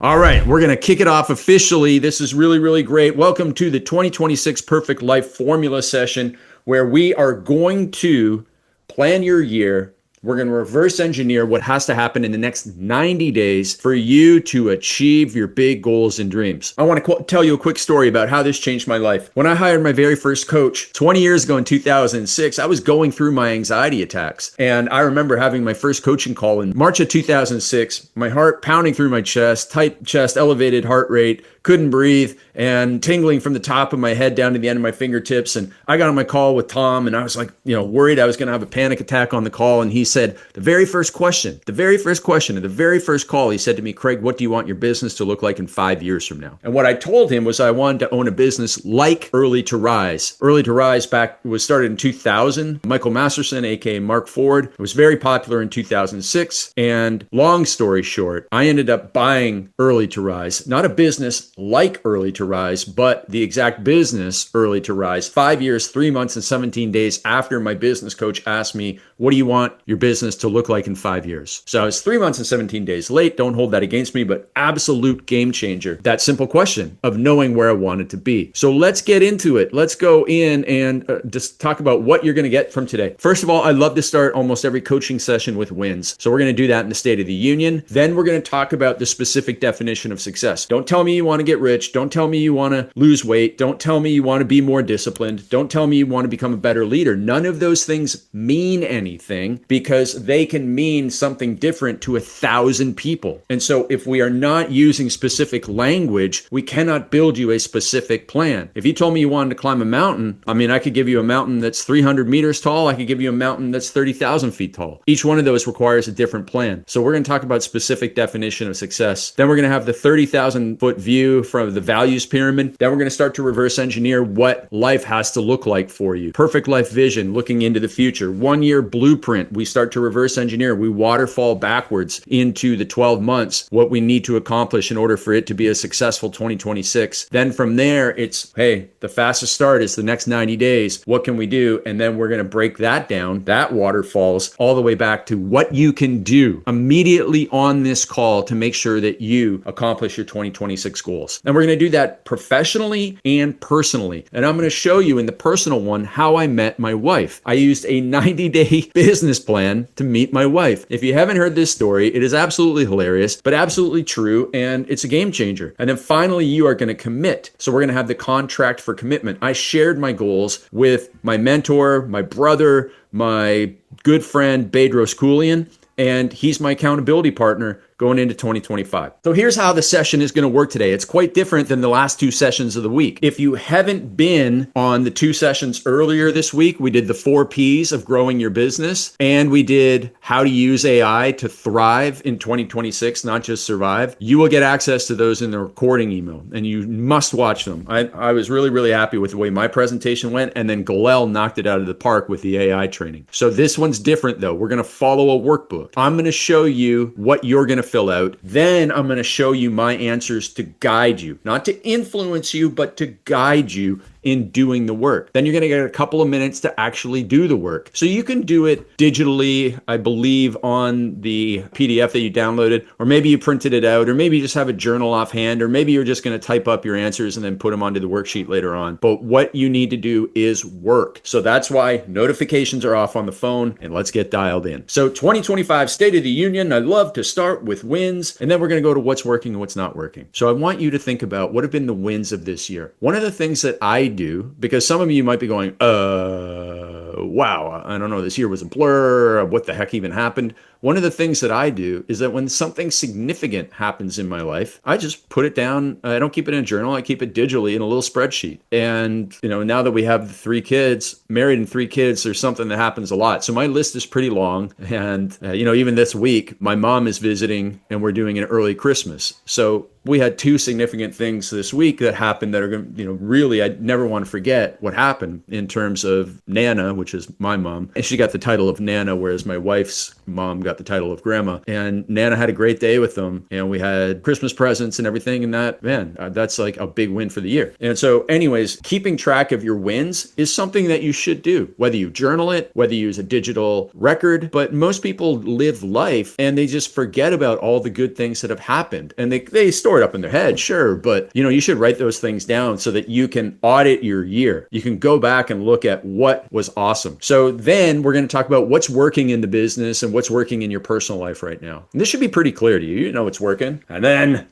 All right, we're going to kick it off officially. This is really, really great. Welcome to the 2026 Perfect Life Formula session, where we are going to plan your year. We're going to reverse engineer what has to happen in the next 90 days for you to achieve your big goals and dreams. I want to tell you a quick story about how this changed my life. When I hired my very first coach 20 years ago in 2006, I was going through my anxiety attacks. And I remember having my first coaching call in March of 2006, my heart pounding through my chest, tight chest, elevated heart rate, couldn't breathe, and tingling from the top of my head down to the end of my fingertips. And I got on my call with Tom, and I was like, worried I was going to have a panic attack on the call. And he said, the very first question of the very first call, he said to me, Craig, what do you want your business to look like in 5 years from now? And what I told him was I wanted to own a business like Early to Rise. Early to Rise was started in 2000. Michael Masterson, aka Mark Ford, it was very popular in 2006. And long story short, I ended up buying Early to Rise, not a business like Early to Rise, but the exact business Early to Rise, 5 years, 3 months, and 17 days after my business coach asked me, what do you want your business to look like in 5 years? So I was 3 months and 17 days late. Don't hold that against me, but absolute game changer. That simple question of knowing where I wanted to be. So let's get into it. Let's go in and just talk about what you're going to get from today. First of all, I love to start almost every coaching session with wins. So we're going to do that in the State of the Union. Then we're going to talk about the specific definition of success. Don't tell me you want to get rich. Don't tell me you want to lose weight. Don't tell me you want to be more disciplined. Don't tell me you want to become a better leader. None of those things mean anything because they can mean something different to 1,000 people. And so if we are not using specific language, we cannot build you a specific plan. If you told me you wanted to climb a mountain, I could give you a mountain that's 300 meters tall. I could give you a mountain that's 30,000 feet tall. Each one of those requires a different plan. So we're going to talk about specific definition of success. Then we're going to have the 30,000 foot view from the values pyramid. Then we're going to start to reverse engineer what life has to look like for you. Perfect life vision, looking into the future. 1 year blueprint. We start to reverse engineer. We waterfall backwards into the 12 months, what we need to accomplish in order for it to be a successful 2026. Then from there, it's, hey, the fastest start is the next 90 days. What can we do? And then we're going to break that down, that waterfalls all the way back to what you can do immediately on this call to make sure that you accomplish your 2026 goals. And we're going to do that professionally and personally. And I'm going to show you in the personal one how I met my wife. I used a 90-day business plan to meet my wife. If you haven't heard this story, it is absolutely hilarious, but absolutely true, and it's a game changer. And then finally, you are going to commit. So we're going to have the contract for commitment. I shared my goals with my mentor, my brother, my good friend, Bedros Keuilian, and he's my accountability partner going into 2025. So here's how the session is going to work today. It's quite different than the last two sessions of the week. If you haven't been on the two sessions earlier this week, we did the 4 Ps of growing your business, and we did how to use AI to thrive in 2026, not just survive. You will get access to those in the recording email, and you must watch them. I was really, really happy with the way my presentation went, and then Galel knocked it out of the park with the AI training. So this one's different though. We're going to follow a workbook. I'm going to show you what you're going to fill out. Then I'm going to show you my answers to guide you, not to influence you, but to guide you in doing the work. Then you're going to get a couple of minutes to actually do the work. So you can do it digitally, I believe, on the PDF that you downloaded, or maybe you printed it out, or maybe you just have a journal offhand, or maybe you're just going to type up your answers and then put them onto the worksheet later on. But what you need to do is work. So that's why notifications are off on the phone, and let's get dialed in. So 2025 State of the Union, I love to start with wins, and then we're going to go to what's working and what's not working. So I want you to think about what have been the wins of this year. One of the things that I do, because some of you might be going, wow, I don't know, this year was a blur, what the heck even happened? One of the things that I do is that when something significant happens in my life, I just put it down. I don't keep it in a journal. I keep it digitally in a little spreadsheet. And, now that we have 3 kids, married and 3 kids, there's something that happens a lot. So my list is pretty long. And, even this week, my mom is visiting and we're doing an early Christmas. So we had 2 significant things this week that happened that are going to, really, I never want to forget what happened in terms of Nana, which is my mom. And she got the title of Nana, whereas my wife's mom got got the title of grandma. And Nana had a great day with them. And we had Christmas presents and everything. And that, man, that's like a big win for the year. And so anyways, keeping track of your wins is something that you should do, whether you journal it, whether you use a digital record. But most people live life and they just forget about all the good things that have happened. And they store it up in their head, sure. But you should write those things down so that you can audit your year. You can go back and look at what was awesome. So then we're going to talk about what's working in the business and what's working in your personal life right now. And this should be pretty clear to you. You know what's working. And then,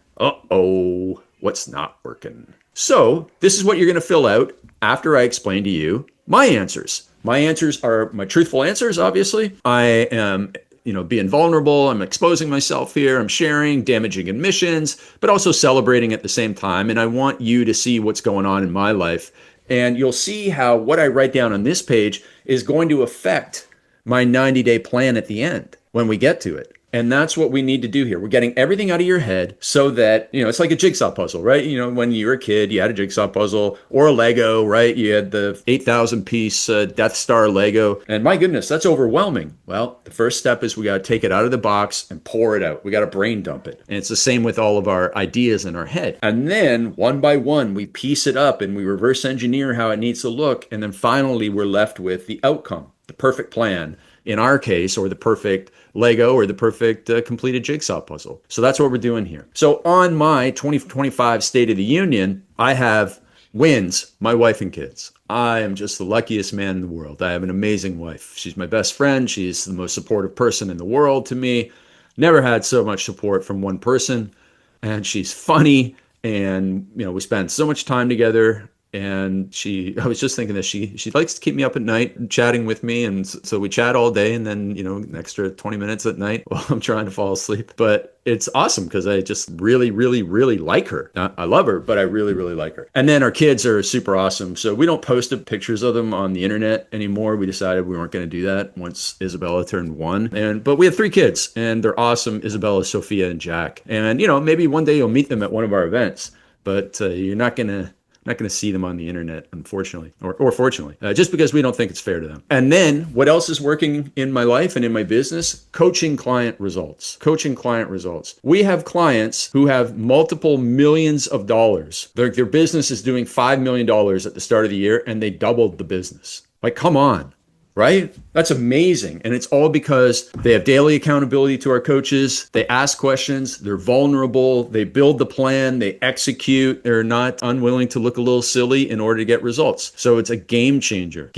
what's not working? So this is what you're going to fill out after I explain to you my answers. My answers are my truthful answers, obviously. I am being vulnerable. I'm exposing myself here. I'm sharing, damaging admissions, but also celebrating at the same time. And I want you to see what's going on in my life. And you'll see how what I write down on this page is going to affect my 90-day plan at the end when we get to it. And that's what we need to do here. We're getting everything out of your head so that, it's like a jigsaw puzzle, right? When you were a kid, you had a jigsaw puzzle or a Lego, right? You had the 8,000 piece Death Star Lego. And my goodness, that's overwhelming. Well, the first step is we got to take it out of the box and pour it out. We got to brain dump it. And it's the same with all of our ideas in our head. And then one by one, we piece it up and we reverse engineer how it needs to look. And then finally, we're left with the outcome, the perfect plan in our case, or the perfect Lego or the perfect completed jigsaw puzzle. So that's what we're doing here. So on my 2025 State of the Union, I have wins, my wife and kids. I am just the luckiest man in the world. I have an amazing wife. She's my best friend. She's the most supportive person in the world to me. Never had so much support from one person. And she's funny. And, we spend so much time together. And I was just thinking that she likes to keep me up at night chatting with me. And so we chat all day and then, an extra 20 minutes at night while I'm trying to fall asleep. But it's awesome because I just really, really, really like her. I love her, but I really, really like her. And then our kids are super awesome. So we don't post pictures of them on the internet anymore. We decided we weren't going to do that once Isabella turned 1. But we have 3 kids and they're awesome. Isabella, Sophia, and Jack. And, maybe one day you'll meet them at one of our events, but you're not going to see them on the internet, unfortunately, or fortunately, just because we don't think it's fair to them. And then what else is working in my life and in my business? Coaching client results. We have clients who have multiple millions of dollars. Their business is doing $5 million at the start of the year, and they doubled the business. Like, come on. Right? That's amazing. And it's all because they have daily accountability to our coaches. They ask questions. They're vulnerable. They build the plan. They execute. They're not unwilling to look a little silly in order to get results. So it's a game changer.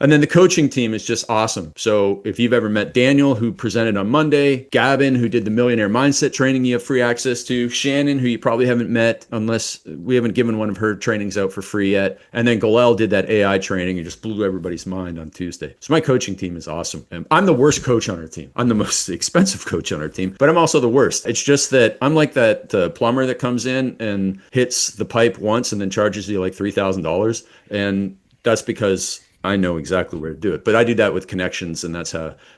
And then the coaching team is just awesome. So if you've ever met Daniel, who presented on Monday, Gavin, who did the Millionaire Mindset training you have free access to, Shannon, who you probably haven't met unless we haven't given one of her trainings out for free yet. And then Galel did that AI training and just blew everybody's mind on Tuesday. So my coaching team is awesome. And I'm the worst coach on our team. I'm the most expensive coach on our team, but I'm also the worst. It's just that I'm like that plumber that comes in and hits the pipe once and then charges you like $3,000. And that's because I know exactly where to do it. But I do that with connections, and that's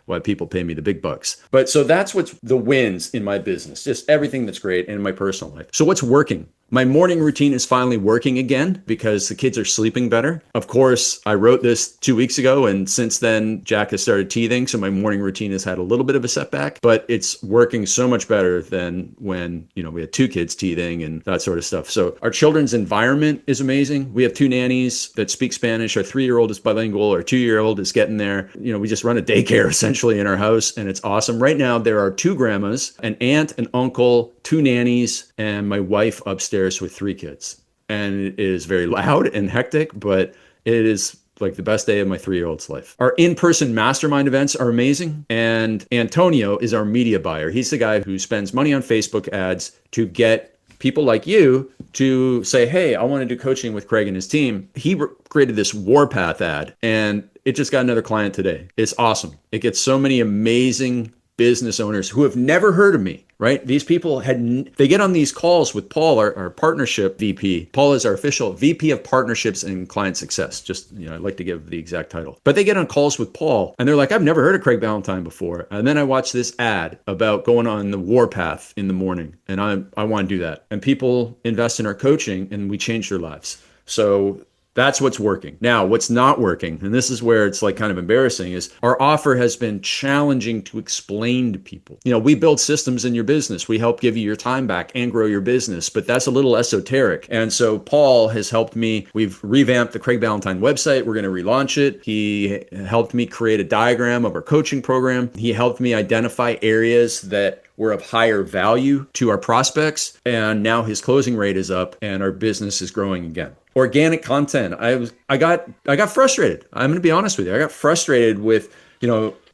why people pay me the big bucks. But so that's what's the wins in my business, just everything that's great, and in my personal life. So what's working? My morning routine is finally working again because the kids are sleeping better. Of course, I wrote this 2 weeks ago, and since then, Jack has started teething, so my morning routine has had a little bit of a setback, but it's working so much better than when, we had 2 kids teething and that sort of stuff. So our children's environment is amazing. We have 2 nannies that speak Spanish. Our 3-year-old is bilingual. Our 2-year-old is getting there. We just run a daycare essentially in our house, and it's awesome. Right now, there are 2 grandmas, an aunt, an uncle, 2 nannies, and my wife upstairs with 3 kids. And it is very loud and hectic, but it is like the best day of my 3-year-old's life. Our in-person mastermind events are amazing. And Antonio is our media buyer. He's the guy who spends money on Facebook ads to get people like you to say, hey, I want to do coaching with Craig and his team. He created this Warpath ad, and it just got another client today. It's awesome. It gets so many amazing business owners who have never heard of me, right? These people they get on these calls with Paul, our partnership VP. Paul is our official VP of partnerships and client success. Just, I'd like to give the exact title. But they get on calls with Paul and they're like, I've never heard of Craig Ballantyne before. And then I watch this ad about going on the Warpath in the morning. And I want to do that. And people invest in our coaching and we change their lives. So That's what's working. Now, what's not working, and this is where it's like kind of embarrassing, is our offer has been challenging to explain to people. We build systems in your business. We help give you your time back and grow your business, but that's a little esoteric. And so Paul has helped me. We've revamped the Craig Ballantyne website. We're going to relaunch it. He helped me create a diagram of our coaching program. He helped me identify areas that were of higher value to our prospects. And now his closing rate is up and our business is growing again. Organic content. I got frustrated. I'm going to be honest with you. I got frustrated with,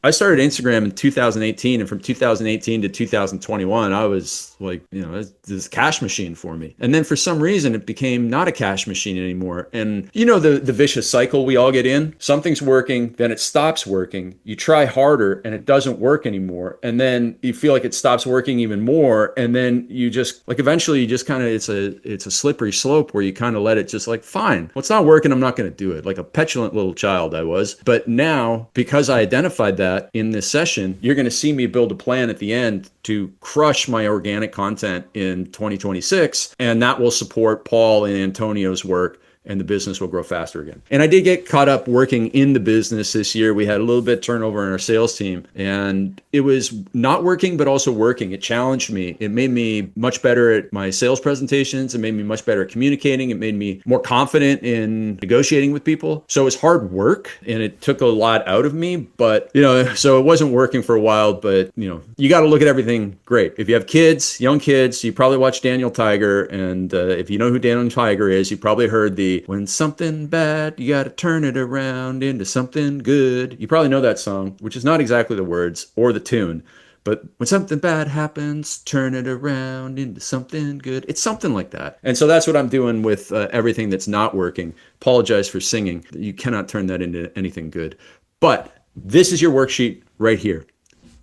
I started Instagram in 2018, and from 2018 to 2021, I was like, this cash machine for me. And then for some reason, it became not a cash machine anymore. And the vicious cycle we all get in. Something's working, then it stops working. You try harder, and it doesn't work anymore. And then you feel like it stops working even more. And then you just eventually you just kind of it's a slippery slope where you kind of let it just fine. What's not working, I'm not going to do it. Like a petulant little child I was. But now, because I identified that in this session, you're going to see me build a plan at the end to crush my organic content in 2026, and that will support Paul and Antonio's work, and the business will grow faster again. And I did get caught up working in the business this year. We had a little bit turnover in our sales team, and it was not working, but also working. It challenged me. It made me much better at my sales presentations. It made me much better at communicating. It made me more confident in negotiating with people. So it was hard work, and it took a lot out of me, but so it wasn't working for a while, but you got to look at everything great. If you have kids, young kids, you probably watch Daniel Tiger, and if you know who Daniel Tiger is, you probably heard the "When something bad, you gotta turn it around into something good." You probably know that song, which is not exactly the words or the tune, but when something bad happens, turn it around into something good. It's something like that. And so that's what I'm doing with everything that's not working. Apologize for singing. You cannot turn that into anything good. But this is your worksheet right here.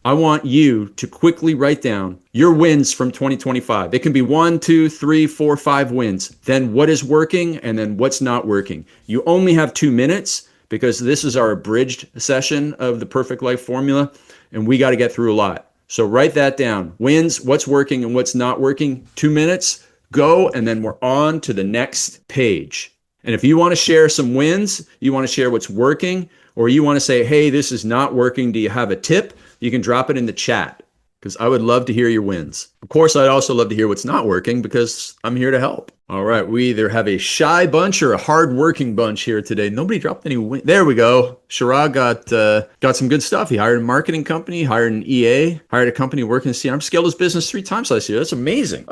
I want you to quickly write down your wins from 2025. It can be 1, 2, 3, 4, 5 wins. Then what is working and then what's not working. You only have 2 minutes because this is our abridged session of the Perfect Life Formula, and we got to get through a lot. So write that down. Wins, what's working and what's not working. 2 minutes, go, and then we're on to the next page. And if you want to share some wins, you want to share what's working, or you want to say, hey, this is not working, do you have a tip? You can drop it in the chat because I would love to hear your wins. Of course, I'd also love to hear what's not working because I'm here to help. All right, we either have a shy bunch or a hard-working bunch here today. Nobody dropped any wins. There we go. Sharran got some good stuff. He hired a marketing company, hired an EA, hired a company working in CRM, scaled his business 3 times last year. That's amazing.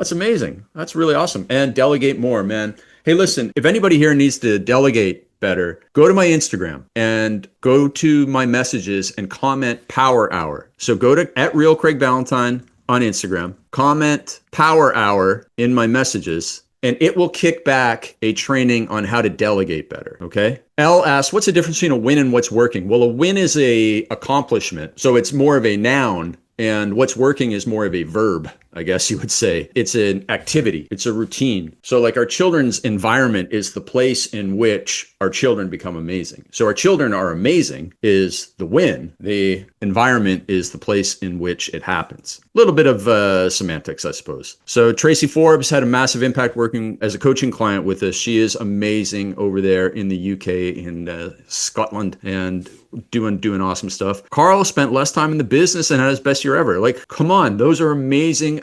That's really awesome. And delegate more, man. Hey, listen, if anybody here needs to delegate better, go to my Instagram and go to my messages and comment Power Hour. So go to @RealCraigBallantyne on Instagram, comment Power Hour in my messages, and it will kick back a training on how to delegate better, okay? L asks, what's the difference between a win and what's working? Well, a win is a accomplishment, so it's more of a noun, and what's working is more of a verb, I guess you would say. It's an activity. It's a routine. So like our children's environment is the place in which our children become amazing. So our children are amazing is the win. The environment is the place in which it happens. A little bit of semantics, I suppose. So Tracy Forbes had a massive impact working as a coaching client with us. She is amazing over there in the UK, in Scotland, and doing awesome stuff. Carl spent less time in the business and had his best year ever. Like, come on, those are amazing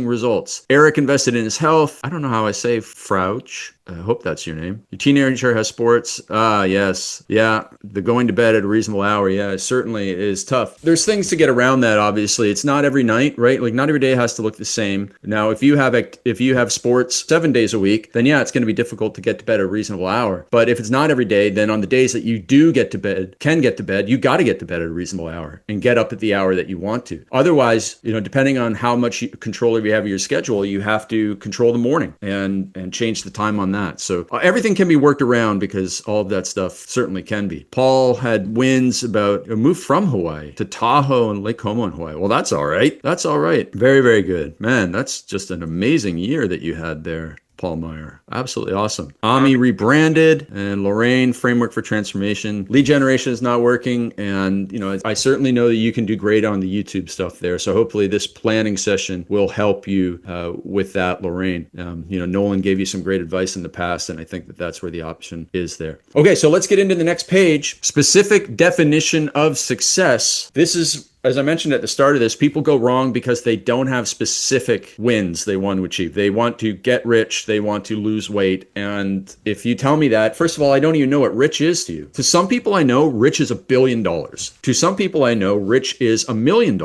results. Eric invested in his health. I don't know how I say Frouch. I hope that's your name. Your teenager has sports. Yes. Yeah. The going to bed at a reasonable hour. Yeah, it certainly is tough. There's things to get around that, obviously. It's not every night, right? Like not every day has to look the same. Now, if you have sports 7 days a week, then yeah, it's going to be difficult to get to bed at a reasonable hour. But if it's not every day, then on the days that you do can get to bed, you got to get to bed at a reasonable hour and get up at the hour that you want to. Otherwise, depending on how much control you have of your schedule, you have to control the morning and change the time on that. So everything can be worked around because all of that stuff certainly can be. Paul had wins about a move from Hawaii to Tahoe and Lake Como in Hawaii. Well, that's all right. Very, very good. Man, that's just an amazing year that you had there, Paul Meyer. Absolutely awesome. Ami rebranded, and Lorraine, framework for transformation. Lead generation is not working. And, I certainly know that you can do great on the YouTube stuff there. So hopefully this planning session will help you with that, Lorraine. Nolan gave you some great advice in the past, and I think that that's where the option is there. Okay, so let's get into the next page. Specific definition of success. This is, as I mentioned at the start of this, people go wrong because they don't have specific wins they want to achieve. They want to get rich. They want to lose weight. And if you tell me that, first of all, I don't even know what rich is to you. To some people I know, rich is $1 billion. To some people I know, rich is $1 million.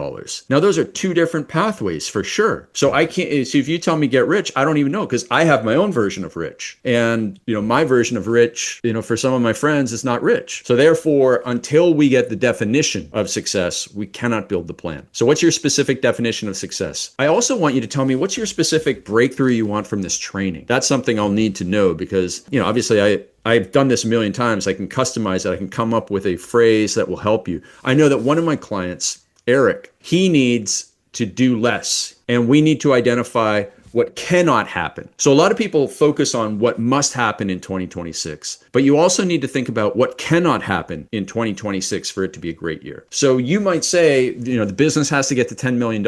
Now, those are two different pathways for sure. So I can't, so if you tell me get rich, I don't even know, because I have my own version of rich. And, my version of rich, for some of my friends, is not rich. So therefore, until we get the definition of success, we cannot build the plan. So what's your specific definition of success? I also want you to tell me what's your specific breakthrough you want from this training. That's something I'll need to know, because, obviously I've done this a million times. I can customize it. I can come up with a phrase that will help you. I know that one of my clients, Eric, he needs to do less, and we need to identify what cannot happen. So a lot of people focus on what must happen in 2026, but you also need to think about what cannot happen in 2026 for it to be a great year. So you might say, the business has to get to $10 million,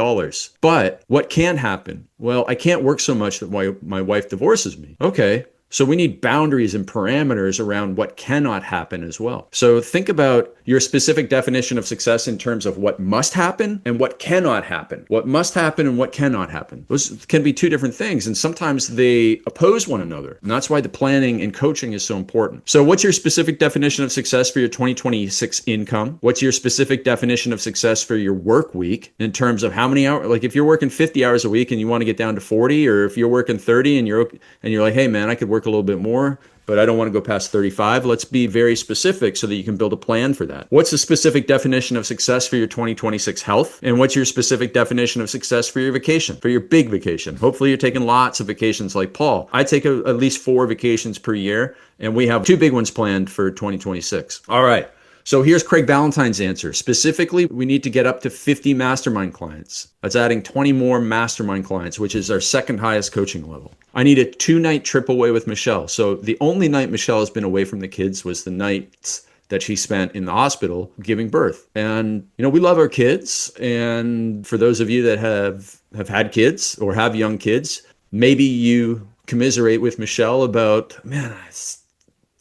but what can happen? Well, I can't work so much that my wife divorces me. Okay. So we need boundaries and parameters around what cannot happen as well. So think about your specific definition of success in terms of what must happen and what cannot happen. What must happen and what cannot happen. Those can be two different things, and sometimes they oppose one another. And that's why the planning and coaching is so important. So what's your specific definition of success for your 2026 income? What's your specific definition of success for your work week in terms of how many hours? Like if you're working 50 hours a week and you want to get down to 40, or if you're working 30 and you're like, hey man, I could work a little bit more, but I don't want to go past 35. Let's be very specific so that you can build a plan for that. What's the specific definition of success for your 2026 health? And what's your specific definition of success for your vacation, for your big vacation? Hopefully you're taking lots of vacations like Paul. I take at least 4 vacations per year, and we have 2 big ones planned for 2026. All right. So here's Craig Ballantyne's answer. Specifically, we need to get up to 50 mastermind clients. That's adding 20 more mastermind clients, which is our second highest coaching level. I need a 2-night trip away with Michelle. So the only night Michelle has been away from the kids was the nights that she spent in the hospital giving birth. And, we love our kids. And for those of you that have had kids or have young kids, maybe you commiserate with Michelle about, man, I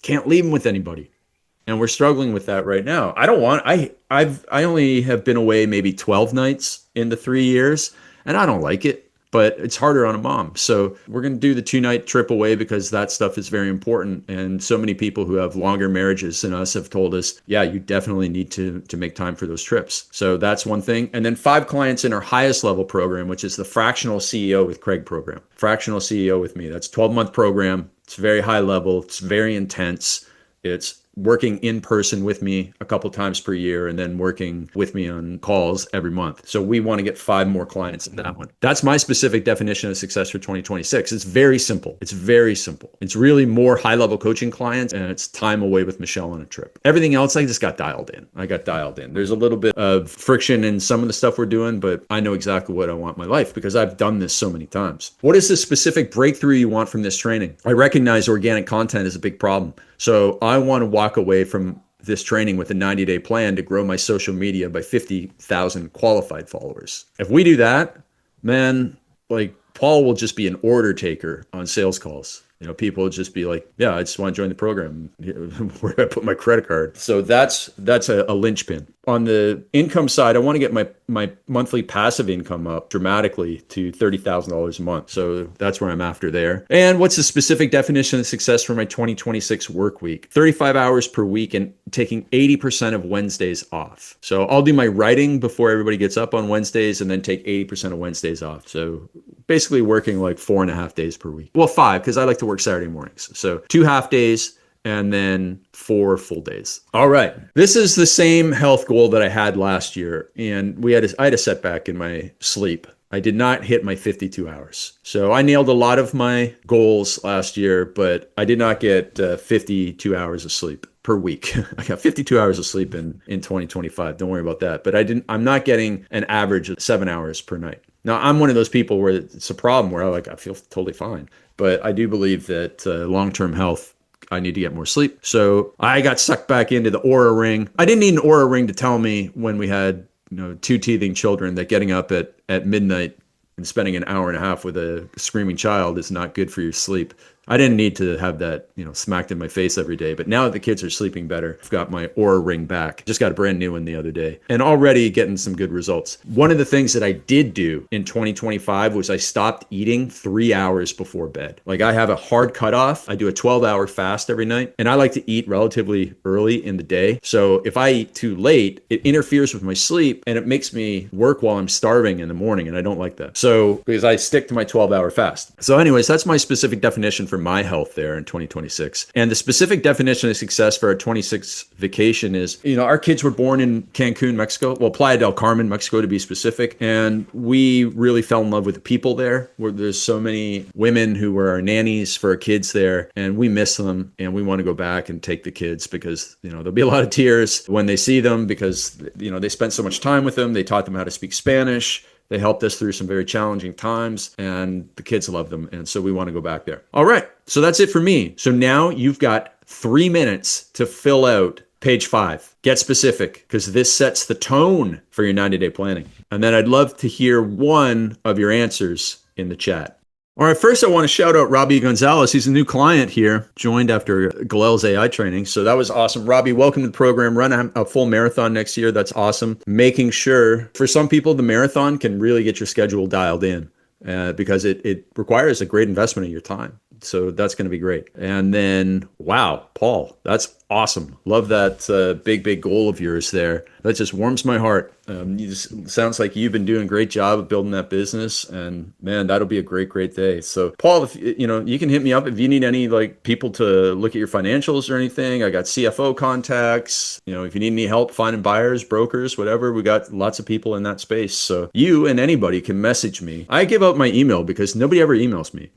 can't leave them with anybody. And we're struggling with that right now. I only have been away maybe 12 nights in the 3 years, and I don't like it, but it's harder on a mom. So we're going to do the 2-night trip away because that stuff is very important. And so many people who have longer marriages than us have told us, yeah, you definitely need to make time for those trips. So that's one thing. And then 5 clients in our highest level program, which is the Fractional CEO with Craig program. Fractional CEO with me. That's a 12-month program. It's very high level. It's very intense. It's working in person with me a couple times per year and then working with me on calls every month. So we want to get 5 more clients in that one. That's my specific definition of success for 2026. It's very simple. It's very simple. It's really more high-level coaching clients, and it's time away with Michelle on a trip. Everything else, I just got dialed in. There's a little bit of friction in some of the stuff we're doing, but I know exactly what I want in my life because I've done this so many times. What is the specific breakthrough you want from this training? I recognize organic content is a big problem. So I want to walk away from this training with a 90-day plan to grow my social media by 50,000 qualified followers. If we do that, man, Paul will just be an order taker on sales calls. People will just be like, yeah, I just want to join the program. Where do I put my credit card? So that's a linchpin. On the income side, I want to get my monthly passive income up dramatically to $30,000 a month. So that's where I'm after there. And what's the specific definition of success for my 2026 work week? 35 hours per week and taking 80% of Wednesdays off. So I'll do my writing before everybody gets up on Wednesdays and then take 80% of Wednesdays off. So basically working 4.5 days per week. Well, 5, because I like to work Saturday mornings. So 2 half days and then 4 full days. All right. This is the same health goal that I had last year. And I had a setback in my sleep. I did not hit my 52 hours. So I nailed a lot of my goals last year, but I did not get 52 hours of sleep per week. I got 52 hours of sleep in 2025. Don't worry about that. But I'm not getting an average of 7 hours per night. Now, I'm one of those people where it's a problem where I feel totally fine. But I do believe that long-term health, I need to get more sleep. So I got sucked back into the Aura Ring. I didn't need an Aura Ring to tell me when we had, two teething children that getting up at midnight and spending an hour and a half with a screaming child is not good for your sleep. I didn't need to have that, smacked in my face every day. But now that the kids are sleeping better, I've got my Aura Ring back. Just got a brand new one the other day and already getting some good results. One of the things that I did do in 2025 was I stopped eating 3 hours before bed. Like I have a hard cutoff. I do a 12-hour fast every night and I like to eat relatively early in the day. So if I eat too late, it interferes with my sleep and it makes me work while I'm starving in the morning. And I don't like that. So because I stick to my 12-hour fast. So anyways, that's my specific definition for my health there in 2026. And the specific definition of success for our 26 vacation is, our kids were born in Cancun, Mexico. Well, Playa del Carmen, Mexico to be specific. And we really fell in love with the people there, where there's so many women who were our nannies for our kids there. And we miss them. And we want to go back and take the kids because, there'll be a lot of tears when they see them because, they spent so much time with them. They taught them how to speak Spanish. They helped us through some very challenging times and the kids love them. And so we want to go back there. All right. So that's it for me. So now you've got 3 minutes to fill out page 5. Get specific because this sets the tone for your 90-day planning. And then I'd love to hear one of your answers in the chat. All right, first I want to shout out Robbie Gonzalez. He's a new client here, joined after Galal's AI training. So that was awesome. Robbie, welcome to the program. Run a full marathon next year. That's awesome. Making sure, for some people, the marathon can really get your schedule dialed in because it requires a great investment of your time. So that's going to be great. And then, wow, Paul, that's awesome. Love that big goal of yours there. That just warms my heart. Sounds like you've been doing a great job of building that business, and man, that'll be a great day. So, Paul, if you can hit me up if you need any people to look at your financials or anything. I got CFO contacts. If you need any help finding buyers, brokers, whatever, we got lots of people in that space. So you and anybody can message me. I give out my email because nobody ever emails me.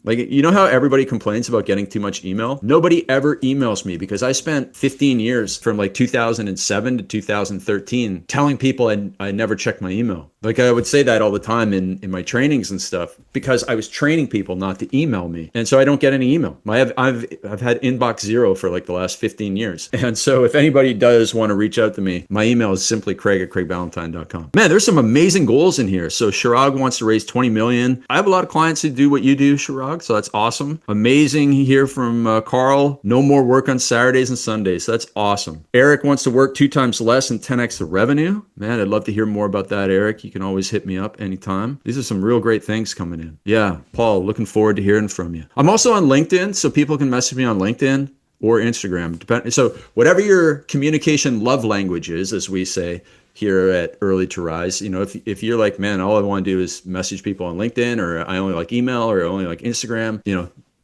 How everybody complains about getting too much email? Nobody ever emails me because I spent 15 years from 2007 to 2013 telling people I never checked my email. I would say that all the time in my trainings and stuff because I was training people not to email me. And so I don't get any email. I've had inbox zero for the last 15 years. And so if anybody does want to reach out to me, my email is simply craig@craigballantyne.com. Man, there's some amazing goals in here. So Shirag wants to raise 20 million. I have a lot of clients who do what you do, Shirag. So that's awesome. Amazing here from Carl. No more work on Saturdays and Sundays. That's awesome. Eric wants to work 2 times less and 10x the revenue. Man, I'd love to hear more about that, Eric. You can always hit me up anytime. These are some real great things coming in. Yeah, Paul, looking forward to hearing from you. I'm also on LinkedIn, so people can message me on LinkedIn or Instagram. So whatever your communication love language is, as we say here at Early to Rise, if you're like, man, all I want to do is message people on LinkedIn, or I only like email, or I only like Instagram,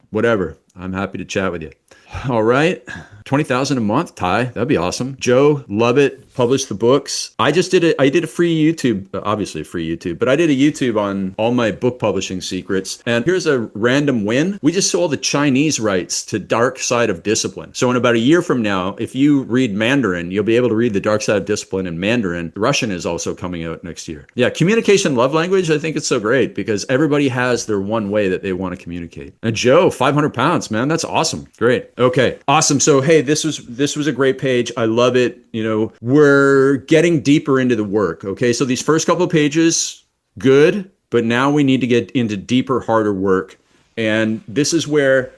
whatever, I'm happy to chat with you. All right. 20,000 a month, Ty. That'd be awesome. Joe, love it. Publish the books. I did a free YouTube, obviously a free YouTube, but I did a YouTube on all my book publishing secrets. And here's a random win. We just sold the Chinese rights to Dark Side of Discipline. So in about a year from now, if you read Mandarin, you'll be able to read the Dark Side of Discipline in Mandarin. Russian is also coming out next year. Yeah, communication love language. I think it's so great because everybody has their one way that they want to communicate. And Joe, 500 pounds, man. That's awesome. Great. Okay. Awesome. So, hey, this was a great page. I love it. We're getting deeper into the work. Okay. So these first couple of pages, good, but now we need to get into deeper, harder work. And this is where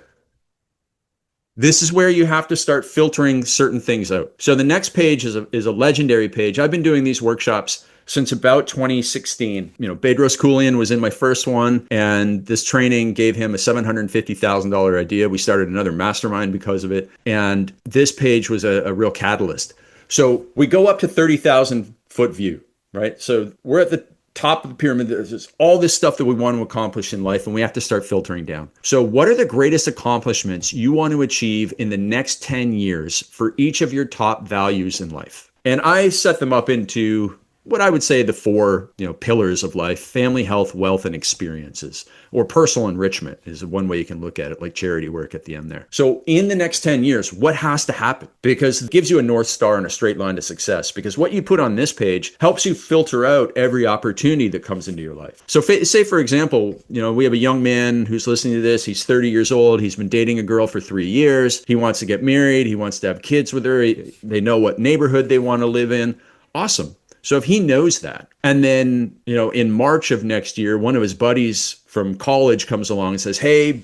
you have to start filtering certain things out. So the next page is a legendary page. I've been doing these workshops since about 2016. Bedros Keuilian was in my first one, and this training gave him a $750,000 idea. We started another mastermind because of it. And this page was a real catalyst. So we go up to 30,000 foot view, right? So we're at the top of the pyramid. There's just all this stuff that we want to accomplish in life, and we have to start filtering down. So what are the greatest accomplishments you want to achieve in the next 10 years for each of your top values in life? And I set them up into what I would say the four, pillars of life: family, health, wealth, and experiences, or personal enrichment is one way you can look at it, like charity work at the end there. So in the next 10 years, what has to happen? Because it gives you a North Star and a straight line to success, because what you put on this page helps you filter out every opportunity that comes into your life. So say, for example, we have a young man who's listening to this. He's 30 years old. He's been dating a girl for 3 years. He wants to get married. He wants to have kids with her. They know what neighborhood they want to live in. Awesome. So if he knows that, and then, in March of next year, one of his buddies from college comes along and says, hey,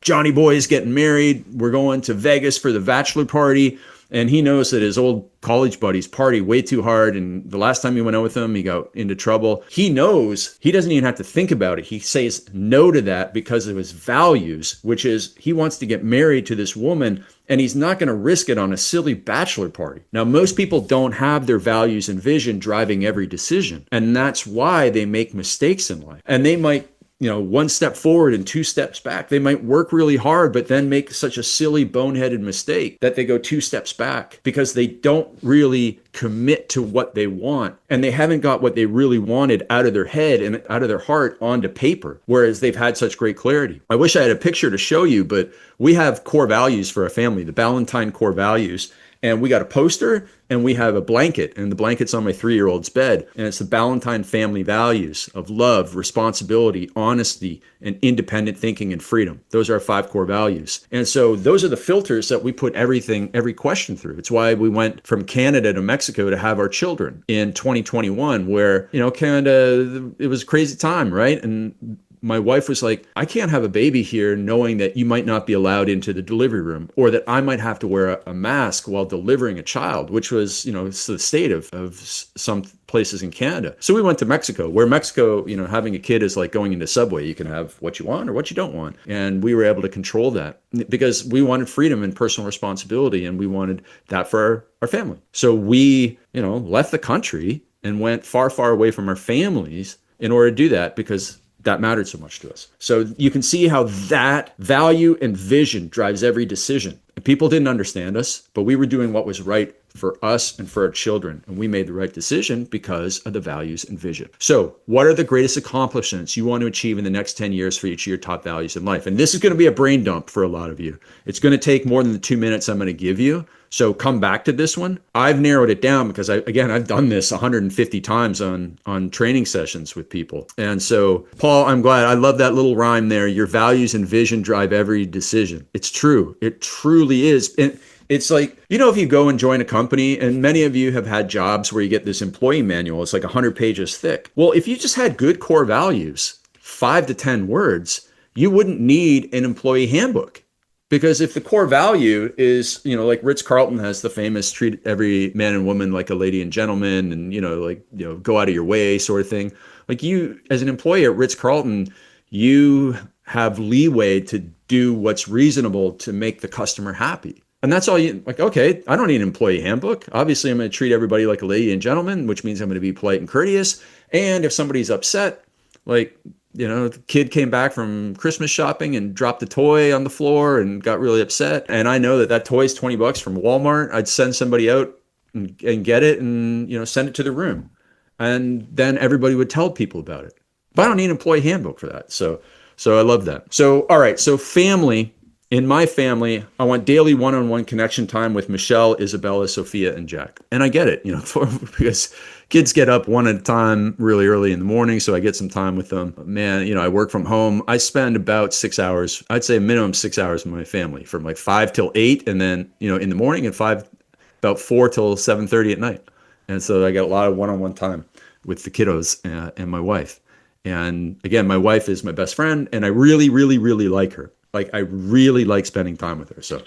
Johnny boy is getting married. We're going to Vegas for the bachelor party. And he knows that his old college buddies party way too hard. And the last time he went out with them, he got into trouble. He knows he doesn't even have to think about it. He says no to that because of his values, which is he wants to get married to this woman, and he's not going to risk it on a silly bachelor party. Now, most people don't have their values and vision driving every decision. And that's why they make mistakes in life. And they might one step forward and 2 steps back. They might work really hard, but then make such a silly, boneheaded mistake that they go 2 steps back because they don't really commit to what they want. And they haven't got what they really wanted out of their head and out of their heart onto paper, whereas they've had such great clarity. I wish I had a picture to show you, but we have core values for our family, the Ballantine core values. And we got a poster and we have a blanket, and the blanket's on my 3-year-old's bed. And it's the Ballantine family values of love, responsibility, honesty, and independent thinking and freedom. Those are our 5 core values. And so those are the filters that we put every question through. It's why we went from Canada to Mexico to have our children in 2021, where, Canada, it was a crazy time, right? And my wife was like, I can't have a baby here knowing that you might not be allowed into the delivery room, or that I might have to wear a mask while delivering a child, which was, it's the state of some places in Canada. So we went to Mexico, where Mexico, having a kid is like going into Subway. You can have what you want or what you don't want. And we were able to control that because we wanted freedom and personal responsibility, and we wanted that for our family. So we, left the country and went far, far away from our families in order to do that, because that mattered so much to us. So you can see how that value and vision drives every decision. People didn't understand us, but we were doing what was right for us and for our children. And we made the right decision because of the values and vision. So what are the greatest accomplishments you want to achieve in the next 10 years for each of your top values in life? And this is going to be a brain dump for a lot of you. It's going to take more than the 2 minutes I'm going to give you. So come back to this one. I've narrowed it down because I've done this 150 times on training sessions with people. And so, Paul, I'm glad. I love that little rhyme there. Your values and vision drive every decision. It's true. It truly is. And it's like, if you go and join a company, and many of you have had jobs where you get this employee manual, it's like 100 pages thick. Well, if you just had good core values, 5 to 10 words, you wouldn't need an employee handbook. Because if the core value is, like Ritz-Carlton has the famous treat every man and woman like a lady and gentleman, and, go out of your way sort of thing. Like you, as an employee at Ritz-Carlton, you have leeway to do what's reasonable to make the customer happy. And that's all you, like, okay, I don't need an employee handbook. Obviously, I'm going to treat everybody like a lady and gentleman, which means I'm going to be polite and courteous. And if somebody's upset, like, the kid came back from Christmas shopping and dropped a toy on the floor and got really upset, and I know that toy is $20 from Walmart, I'd send somebody out and get it and, send it to the room. And then everybody would tell people about it. But I don't need an employee handbook for that. So I love that. So, all right. So family. In my family, I want daily one-on-one connection time with Michelle, Isabella, Sophia, and Jack. And I get it, because kids get up one at a time really early in the morning, so I get some time with them. Man, I work from home. I spend about 6 hours, I'd say a minimum 6 hours with my family, from like 5 till 8, and then, in the morning, and about 4 till 7:30 at night. And so I get a lot of one-on-one time with the kiddos and my wife. And again, my wife is my best friend, and I really, really, really like her. Like, I really like spending time with her. So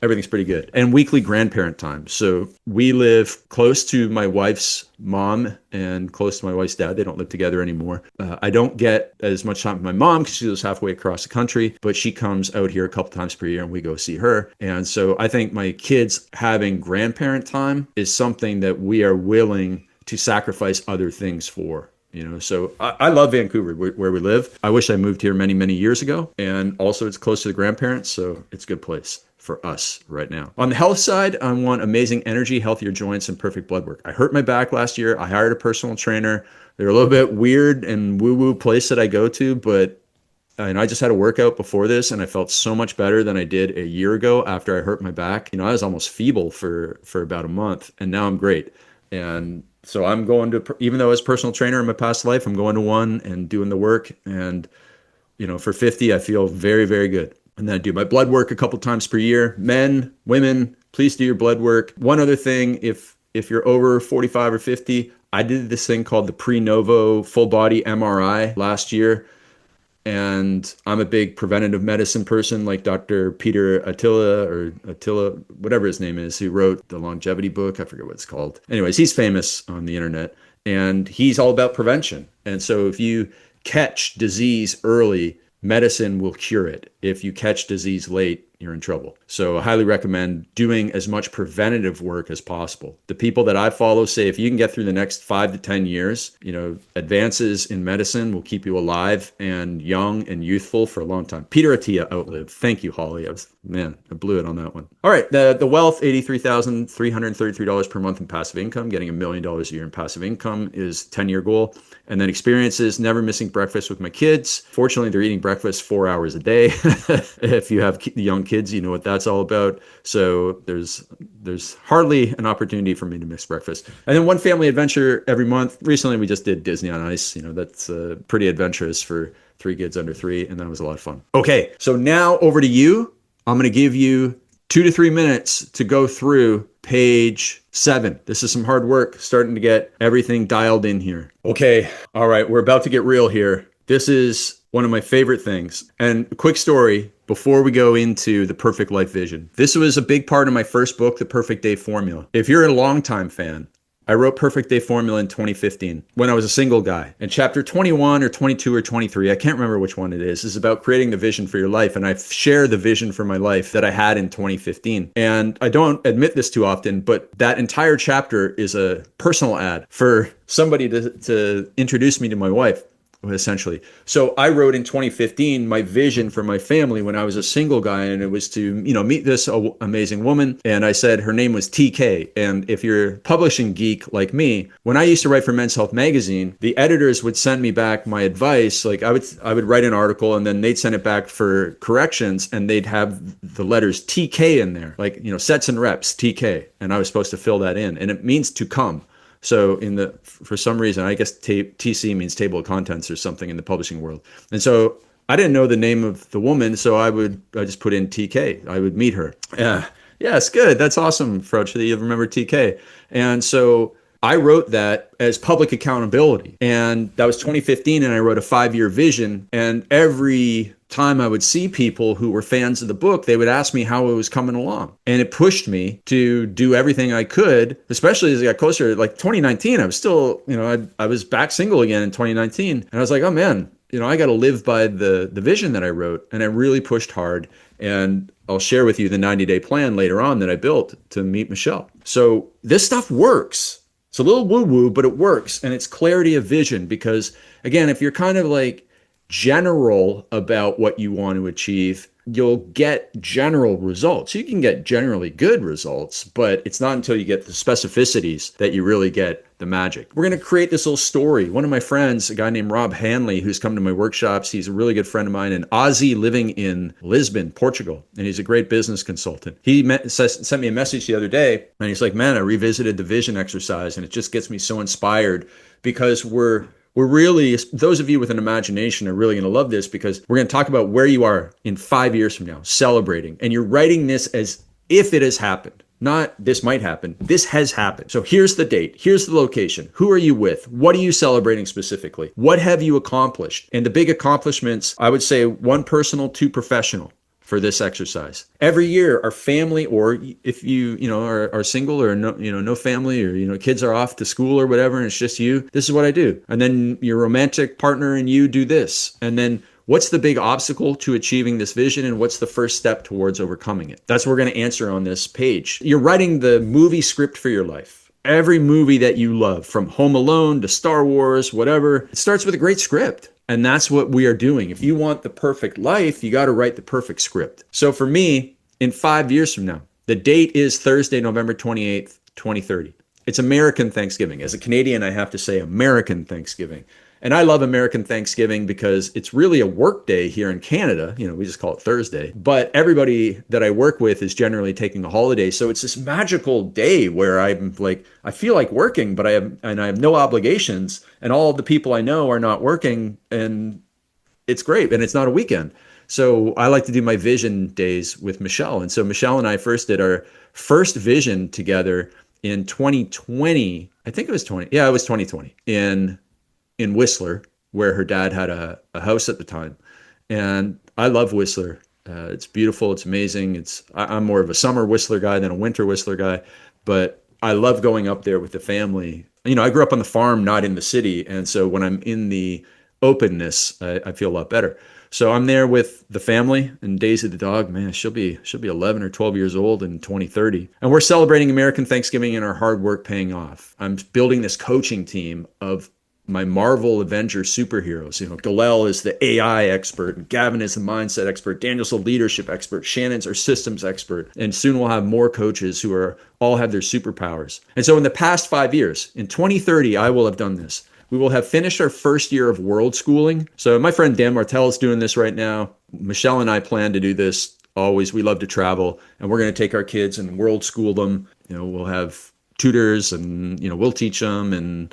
everything's pretty good. And weekly grandparent time. So we live close to my wife's mom and close to my wife's dad. They don't live together anymore. I don't get as much time with my mom because she lives halfway across the country, but she comes out here a couple times per year and we go see her. And so I think my kids having grandparent time is something that we are willing to sacrifice other things for. So I love Vancouver, where we live. I wish I moved here many, many years ago. And also it's close to the grandparents. So it's a good place for us right now. On the health side, I want amazing energy, healthier joints, and perfect blood work. I hurt my back last year. I hired a personal trainer. They're a little bit weird and woo-woo place that I go to, but and I just had a workout before this, and I felt so much better than I did a year ago after I hurt my back. I was almost feeble for about a month, and now I'm great. And so I'm going to, even though I was a personal trainer in my past life, I'm going to one and doing the work. And, for 50, I feel very, very good. And then I do my blood work a couple times per year. Men, women, please do your blood work. One other thing, if you're over 45 or 50, I did this thing called the Pre-Novo full body MRI last year. And I'm a big preventative medicine person, like Dr. Peter Attila, whatever his name is, who wrote the longevity book. I forget what it's called. Anyways, he's famous on the internet, and he's all about prevention. And so if you catch disease early, medicine will cure it. If you catch disease late, you're in trouble. So I highly recommend doing as much preventative work as possible. The people that I follow say if you can get through the next 5 to 10 years, advances in medicine will keep you alive and young and youthful for a long time. Peter Attia outlived. Thank you, Holly. I blew it on that one. All right, the wealth, $83,333 per month in passive income. Getting $1 million a year in passive income is 10-year goal. And then experiences, never missing breakfast with my kids. Fortunately, they're eating breakfast 4 hours a day. If you have young kids, you know what that's all about. So there's hardly an opportunity for me to miss breakfast. And then one family adventure every month. Recently, we just did Disney on Ice. That's pretty adventurous for 3 kids under 3, and that was a lot of fun. Okay, so now over to you. I'm going to give you 2 to 3 minutes to go through page 7. This is some hard work, starting to get everything dialed in here. Okay, all right, we're about to get real here. This is one of my favorite things. And a quick story before we go into the perfect life vision. This was a big part of my first book, The Perfect Day Formula. If you're a longtime fan, I wrote Perfect Day Formula in 2015 when I was a single guy. And chapter 21 or 22 or 23, I can't remember which one it is about creating the vision for your life. And I share the vision for my life that I had in 2015. And I don't admit this too often, but that entire chapter is a personal ad for somebody to introduce me to my wife, essentially. So I wrote in 2015 my vision for my family when I was a single guy, and it was to, meet this amazing woman. And I said her name was TK. And if you're a publishing geek like me, when I used to write for Men's Health magazine, the editors would send me back my advice. Like I would write an article, and then they'd send it back for corrections, and they'd have the letters TK in there, like, sets and reps, TK. And I was supposed to fill that in, and it means to come. So for some reason, I guess TC means table of contents or something in the publishing world. And so I didn't know the name of the woman, so I just put in TK. I would meet her. Yeah, it's good. That's awesome, Froch, that you remember TK. And so I wrote that as public accountability. And that was 2015, and I wrote a 5-year vision. And every time I would see people who were fans of the book, they would ask me how it was coming along. And it pushed me to do everything I could, especially as I got closer. Like 2019, I was still, I was back single again in 2019. And I was like, oh man, I got to live by the vision that I wrote. And I really pushed hard. And I'll share with you the 90-day plan later on that I built to meet Michelle. So this stuff works. It's a little woo-woo, but it works. And it's clarity of vision because, again, if you're kind of like general about what you want to achieve, you'll get general results. You can get generally good results, but it's not until you get the specificities that you really get the magic. We're going to create this little story. One of my friends, a guy named Rob Hanley, who's come to my workshops, he's a really good friend of mine, an Aussie living in Lisbon, Portugal, and he's a great business consultant. He sent me a message the other day, and he's like, man, I revisited the vision exercise, and it just gets me so inspired because we're really, those of you with an imagination are really going to love this because we're going to talk about where you are in 5 years from now, celebrating. And you're writing this as if it has happened, not this might happen. This has happened. So here's the date. Here's the location. Who are you with? What are you celebrating specifically? What have you accomplished? And the big accomplishments, I would say 1 personal, 2 professional. For this exercise. Every year, our family, or if you are single or no family, or kids are off to school or whatever, and it's just you, this is what I do. And then your romantic partner and you do this. And then what's the big obstacle to achieving this vision, and what's the first step towards overcoming it? That's what we're going to answer on this page. You're writing the movie script for your life. Every movie that you love, from Home Alone to Star Wars, whatever, it starts with a great script. And that's what we are doing. If you want the perfect life, you got to write the perfect script. So for me, in 5 years from now, the date is Thursday, November 28th, 2030. It's American Thanksgiving. As a Canadian, I have to say American Thanksgiving. And I love American Thanksgiving because it's really a work day here in Canada. We just call it Thursday. But everybody that I work with is generally taking a holiday. So it's this magical day where I'm like, I feel like working, but I have no obligations. And all of the people I know are not working. And it's great. And it's not a weekend. So I like to do my vision days with Michelle. And so Michelle and I first did our first vision together in 2020. I think it was 20. Yeah, it was 2020 in Whistler, where her dad had a house at the time. And I love Whistler. It's beautiful. It's amazing. I'm more of a summer Whistler guy than a winter Whistler guy, but I love going up there with the family. I grew up on the farm, not in the city. And so when I'm in the openness, I feel a lot better. So I'm there with the family, and Daisy the dog, man, she'll be 11 or 12 years old in 2030. And we're celebrating American Thanksgiving and our hard work paying off. I'm building this coaching team of my Marvel Avengers superheroes. Galel is the AI expert, Gavin is the mindset expert, Daniel's the leadership expert, Shannon's our systems expert, and soon we'll have more coaches who all have their superpowers. And so in the past 5 years, in 2030, I will have done this. We will have finished our first year of world schooling. So my friend Dan Martell is doing this right now. Michelle and I plan to do this always. We love to travel, and we're going to take our kids and world school them. We'll have tutors, and we'll teach them and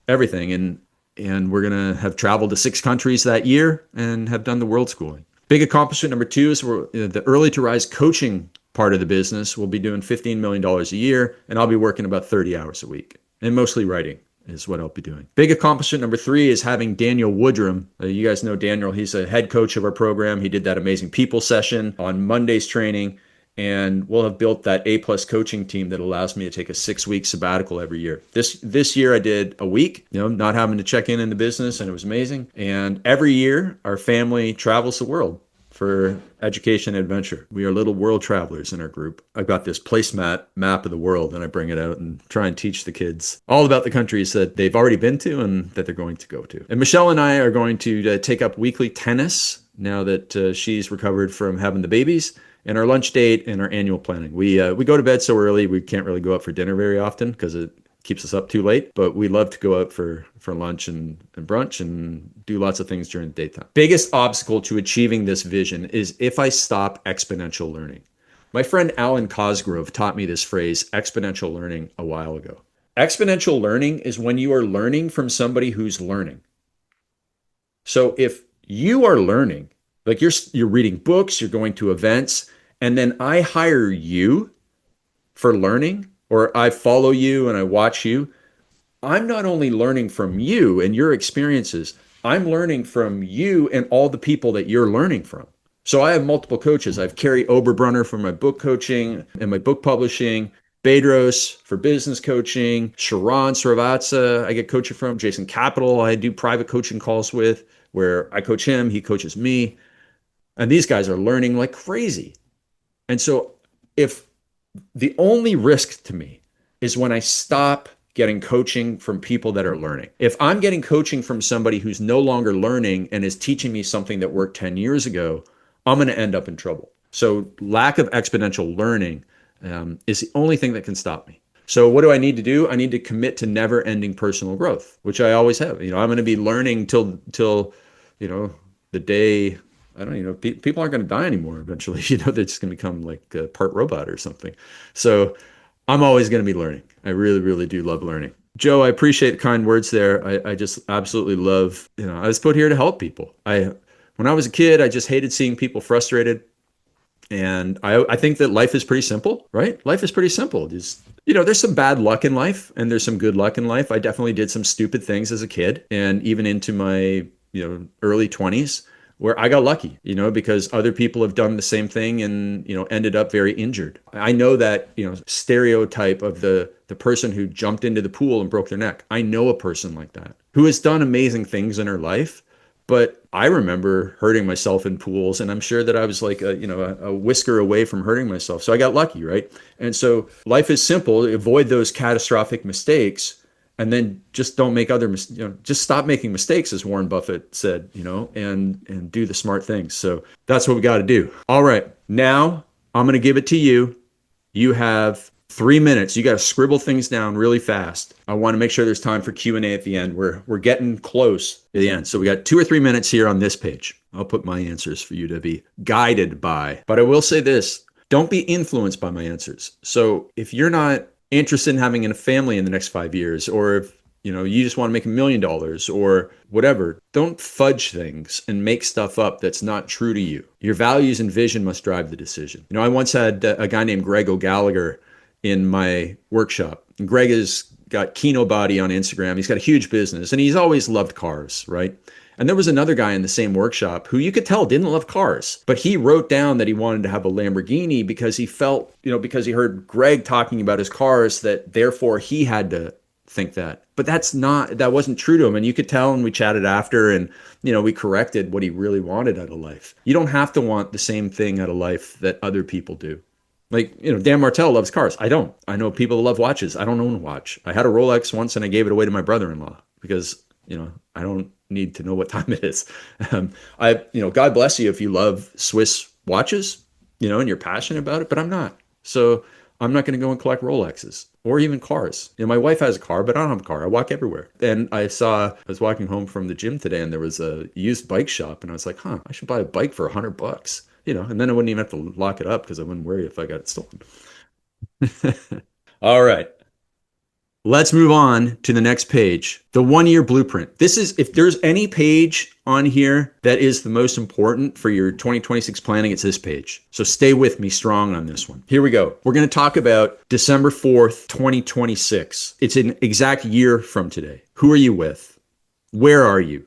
everything. And we're going to have traveled to 6 countries that year and have done the world schooling. Big accomplishment number 2 is the early to rise coaching part of the business. We'll be doing $15 million a year, and I'll be working about 30 hours a week, and mostly writing is what I'll be doing. Big accomplishment number 3 is having Daniel Woodrum. You guys know Daniel. He's a head coach of our program. He did that amazing people session on Monday's training. And we'll have built that A+ coaching team that allows me to take a 6-week sabbatical every year. This year I did a week, not having to check in the business, and it was amazing. And every year our family travels the world for education and adventure. We are little world travelers in our group. I've got this placemat map of the world, and I bring it out and try and teach the kids all about the countries that they've already been to and that they're going to go to. And Michelle and I are going to take up weekly tennis now that she's recovered from having the babies. And our lunch date and our annual planning. We go to bed so early, we can't really go out for dinner very often because it keeps us up too late. But we love to go out for lunch and brunch and do lots of things during the daytime. Biggest obstacle to achieving this vision is if I stop exponential learning. My friend Alan Cosgrove taught me this phrase, exponential learning, a while ago. Exponential learning is when you are learning from somebody who's learning. So if you are learning, like you're reading books, you're going to events, and then I hire you for learning, or I follow you and I watch you, I'm not only learning from you and your experiences, I'm learning from you and all the people that you're learning from. So I have multiple coaches. I have Carrie Oberbrunner for my book coaching and my book publishing, Bedros for business coaching, Sharran Srivatsaa I get coaching from, Jason Capital I do private coaching calls with, where I coach him, he coaches me. And these guys are learning like crazy. And so if the only risk to me is when I stop getting coaching from people that are learning. If I'm getting coaching from somebody who's no longer learning and is teaching me something that worked 10 years ago, I'm going to end up in trouble. So lack of exponential learning is the only thing that can stop me. So what do I need to do? I need to commit to never ending personal growth, which I always have. I'm going to be learning till the day, I don't know, people aren't going to die anymore eventually. They're just going to become like a part robot or something. So I'm always going to be learning. I really, really do love learning. Joe, I appreciate the kind words there. I just absolutely love, I was put here to help people. When I was a kid, I just hated seeing people frustrated. And I think that life is pretty simple, right? Life is pretty simple. There's some bad luck in life and there's some good luck in life. I definitely did some stupid things as a kid and even into my, early 20s where I got lucky, because other people have done the same thing and, ended up very injured. I know that, stereotype of the person who jumped into the pool and broke their neck. I know a person like that who has done amazing things in her life, But I remember hurting myself in pools, and I'm sure that I was like a whisker away from hurting myself. So I got lucky, right? And so life is simple. Avoid those catastrophic mistakes, and then just don't make just stop making mistakes, as Warren Buffett said, and do the smart things. So that's what we got to do. All right, now I'm going to give it to you. You have 3 minutes. You got to scribble things down really fast. I want to make sure there's time for Q&A at the end. We're getting close to the end. So we got 2 or 3 minutes here on this page. I'll put my answers for you to be guided by. But I will say this, don't be influenced by my answers. So if you're not interested in having a family in the next 5 years, or if you just want to make $1 million or whatever, don't fudge things and make stuff up that's not true to you. Your values and vision must drive the decision. I once had a guy named Greg O'Gallagher in my workshop. And Greg has got Kino Body on Instagram. He's got a huge business and he's always loved cars, right? And there was another guy in the same workshop who you could tell didn't love cars, but he wrote down that he wanted to have a Lamborghini because he felt, because he heard Greg talking about his cars, that therefore he had to think that. But that wasn't true to him. And you could tell, and we chatted after, and we corrected what he really wanted out of life. You don't have to want the same thing out of life that other people do. Like, Dan Martell loves cars. I don't. I know people that love watches. I don't own a watch. I had a Rolex once and I gave it away to my brother-in-law because, I don't need to know what time it is. God bless you if you love Swiss watches, and you're passionate about it, but I'm not. So I'm not going to go and collect Rolexes or even cars. My wife has a car, but I don't have a car. I walk everywhere. And I was walking home from the gym today and there was a used bike shop and I was like, I should buy a bike for $100. And then I wouldn't even have to lock it up because I wouldn't worry if I got it stolen. All right. Let's move on to the next page, the 1-year blueprint. If there's any page on here that is the most important for your 2026 planning, it's this page. So stay with me strong on this one. Here we go. We're going to talk about December 4th, 2026. It's an exact year from today. Who are you with? Where are you?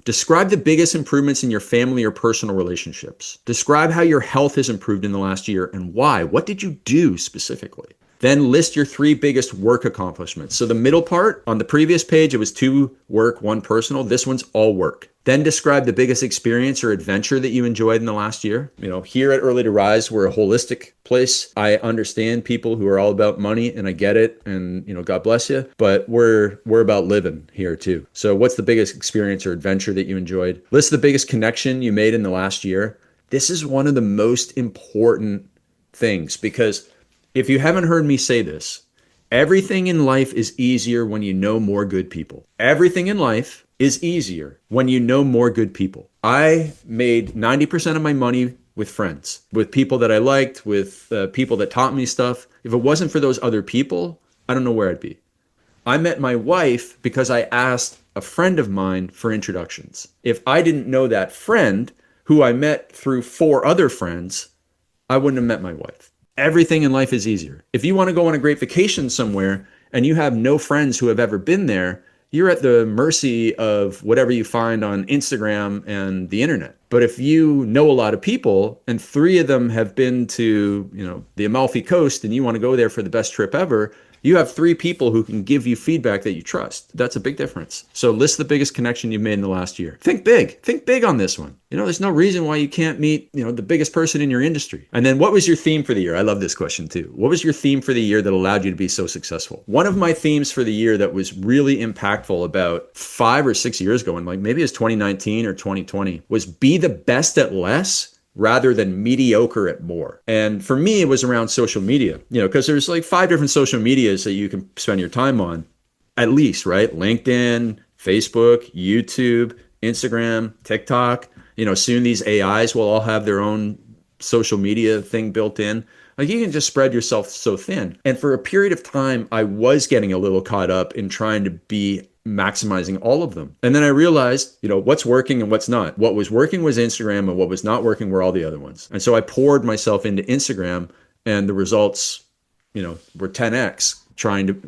Describe the biggest improvements in your family or personal relationships. Describe how your health has improved in the last year and why. What did you do specifically? Then list your 3 biggest work accomplishments. So the middle part, on the previous page, it was 2 work, 1 personal. This one's all work. Then describe the biggest experience or adventure that you enjoyed in the last year. Here at Early to Rise, we're a holistic place. I understand people who are all about money, and I get it, and God bless you. But we're about living here too. So what's the biggest experience or adventure that you enjoyed? List the biggest connection you made in the last year. This is one of the most important things because if you haven't heard me say this, everything in life is easier when you know more good people. Everything in life is easier when you know more good people. I made 90% of my money with friends, with people that I liked, with people that taught me stuff. If it wasn't for those other people, I don't know where I'd be. I met my wife because I asked a friend of mine for introductions. If I didn't know that friend, who I met through 4 other friends, I wouldn't have met my wife. Everything in life is easier. If you want to go on a great vacation somewhere and you have no friends who have ever been there, you're at the mercy of whatever you find on Instagram and the internet. But if you know a lot of people and 3 of them have been to, the Amalfi Coast and you want to go there for the best trip ever, you have 3 people who can give you feedback that you trust. That's a big difference. So list the biggest connection you've made in the last year. Think big. Think big on this one. There's no reason why you can't meet, the biggest person in your industry. And then what was your theme for the year? I love this question too. What was your theme for the year that allowed you to be so successful? One of my themes for the year that was really impactful about 5 or 6 years ago, and maybe it was 2019 or 2020, was be the best at less rather than mediocre at more. And for me, it was around social media, because there's 5 different social medias that you can spend your time on, at least, right? LinkedIn, Facebook, YouTube, Instagram, TikTok. Soon these AIs will all have their own social media thing built in. You can just spread yourself so thin. And for a period of time, I was getting a little caught up in trying to be maximizing all of them. And then I realized, what's working and what's not. What was working was Instagram and what was not working were all the other ones. And so I poured myself into Instagram and the results, were 10x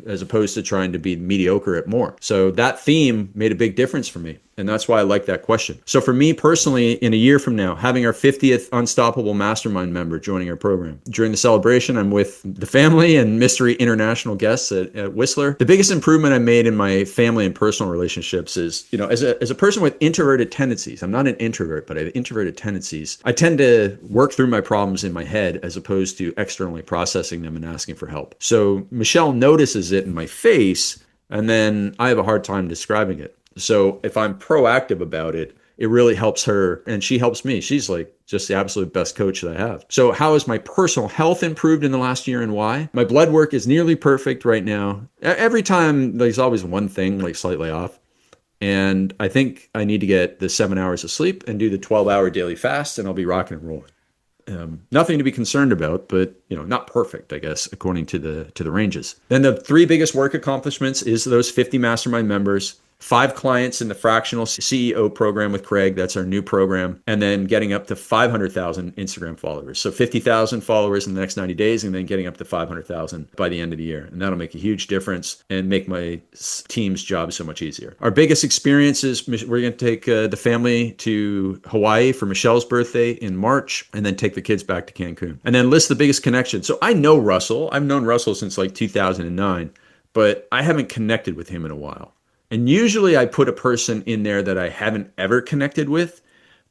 as opposed to trying to be mediocre at more. So that theme made a big difference for me. And that's why I like that question. So for me personally, in a year from now, having our 50th Unstoppable Mastermind member joining our program. During the celebration, I'm with the family and mystery international guests at Whistler. The biggest improvement I made in my family and personal relationships is, as a person with introverted tendencies, I'm not an introvert, but I have introverted tendencies. I tend to work through my problems in my head as opposed to externally processing them and asking for help. So Michelle notices it in my face, and then I have a hard time describing it. So if I'm proactive about it, it really helps her and she helps me. She's like just the absolute best coach that I have. So how has my personal health improved in the last year and why? My blood work is nearly perfect right now. Every time there's always one thing like slightly off. And I think I need to get the 7 hours of sleep and do the 12-hour daily fast, and I'll be rocking and rolling. Nothing to be concerned about, but not perfect, I guess, according to the ranges. Then the 3 biggest work accomplishments is those 50 mastermind members, 5 clients in the fractional CEO program with Craig. That's our new program. And then getting up to 500,000 Instagram followers. So 50,000 followers in the next 90 days, and then getting up to 500,000 by the end of the year. And that'll make a huge difference and make my team's job so much easier. Our biggest experience is we're going to take the family to Hawaii for Michelle's birthday in March, and then take the kids back to Cancun. And then list the biggest connection. So I know Russell. I've known Russell since like 2009, but I haven't connected with him in a while. And usually I put a person in there that I haven't ever connected with,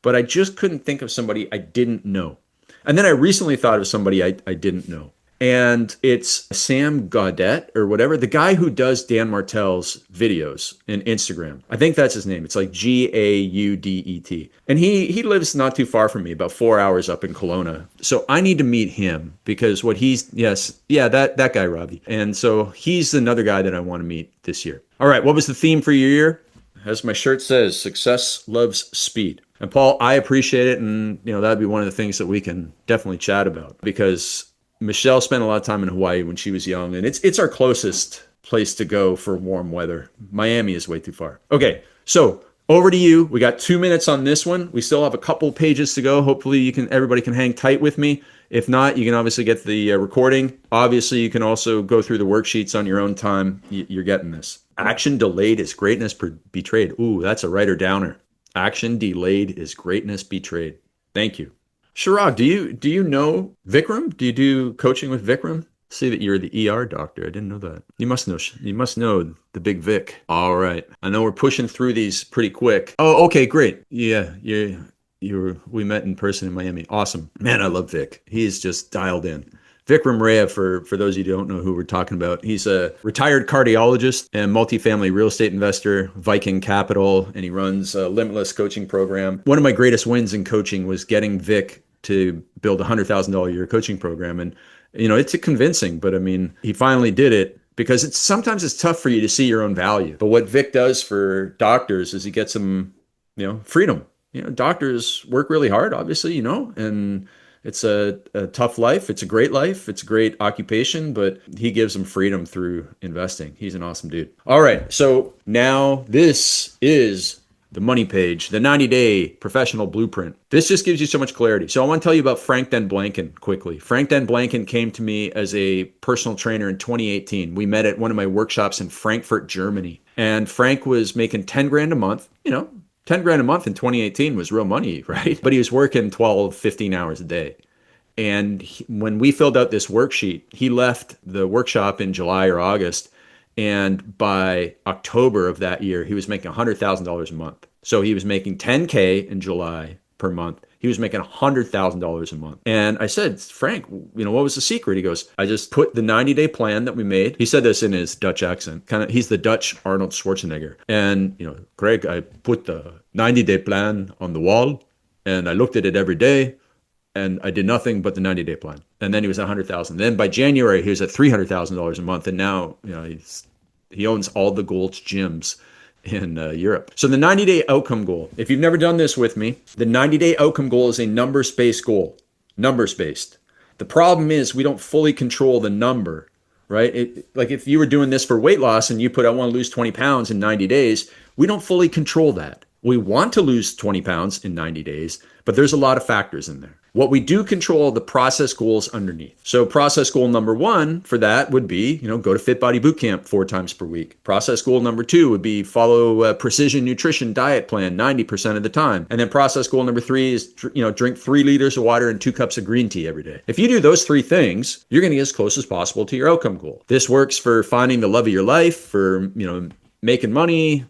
but I just couldn't think of somebody I didn't know. And then I recently thought of somebody I didn't know. And it's Sam Gaudet or whatever, the guy who does Dan Martell's videos in Instagram. I think that's his name. It's like Gaudet. And he lives not too far from me, about 4 hours up in Kelowna. So I need to meet him because that guy, Robbie. And so he's another guy that I want to meet this year. All right, what was the theme for your year? As my shirt says, success loves speed. And Paul, I appreciate it. And that'd be one of the things that we can definitely chat about, because Michelle spent a lot of time in Hawaii when she was young, and it's our closest place to go for warm weather. Miami is way too far. Okay, so over to you. We got 2 minutes on this one. We still have a couple pages to go. Hopefully everybody can hang tight with me. If not, you can obviously get the recording. Obviously, you can also go through the worksheets on your own time. You're getting this. Action delayed is greatness betrayed. Ooh, that's a writer downer. Action delayed is greatness betrayed. Thank you. Shirag, do you know Vikram? Do you do coaching with Vikram? See that you're the ER doctor. I didn't know that. You must know the big Vic. All right. I know we're pushing through these pretty quick. Oh, okay, great. Yeah, we met in person in Miami. Awesome. Man, I love Vic. He's just dialed in. Vikram Raya, for those of you who don't know who we're talking about, he's a retired cardiologist and multifamily real estate investor, Viking Capital, and he runs a limitless coaching program. One of my greatest wins in coaching was getting Vic to build a $100,000 a year coaching program. And, it's convincing, but I mean, he finally did it because sometimes it's tough for you to see your own value. But what Vic does for doctors is he gets them, freedom. Doctors work really hard, obviously, and it's a tough life. It's a great life. It's a great occupation, but he gives them freedom through investing. He's an awesome dude. All right. So now this is the money page, the 90-day professional blueprint. This just gives you so much clarity. So I want to tell you about Frank Den Blanken quickly. Frank Den Blanken came to me as a personal trainer in 2018. We met at one of my workshops in Frankfurt, Germany. And Frank was making 10 grand a month. 10 grand a month in 2018 was real money, right? But he was working 12, 15 hours a day. And when we filled out this worksheet, he left the workshop in July or August. And by October of that year, he was making $100,000 a month. So he was making 10K in July per month. He was making $100,000 a month. And I said, Frank, what was the secret? He goes, I just put the 90-day plan that we made. He said this in his Dutch accent. He's the Dutch Arnold Schwarzenegger. And, Craig, I put the 90-day plan on the wall and I looked at it every day and I did nothing but the 90-day plan. And then he was at $100,000. Then by January, he was at $300,000 a month. And now, he owns all the Gold's gyms in Europe. So the 90-day outcome goal, if you've never done this with me, the 90-day outcome goal is a numbers-based goal, numbers-based. The problem is we don't fully control the number, right? Like if you were doing this for weight loss and you put, I want to lose 20 pounds in 90 days, we don't fully control that. We want to lose 20 pounds in 90 days, but there's a lot of factors in there. What we do control the process goals underneath. So process goal number 1 for that would be, go to Fit Body Bootcamp 4 times per week. Process goal number 2 would be follow a precision nutrition diet plan 90% of the time. And then process goal number 3 is, drink 3 liters of water and 2 cups of green tea every day. If you do those 3 things, you're going to get as close as possible to your outcome goal. This works for finding the love of your life, for, making money,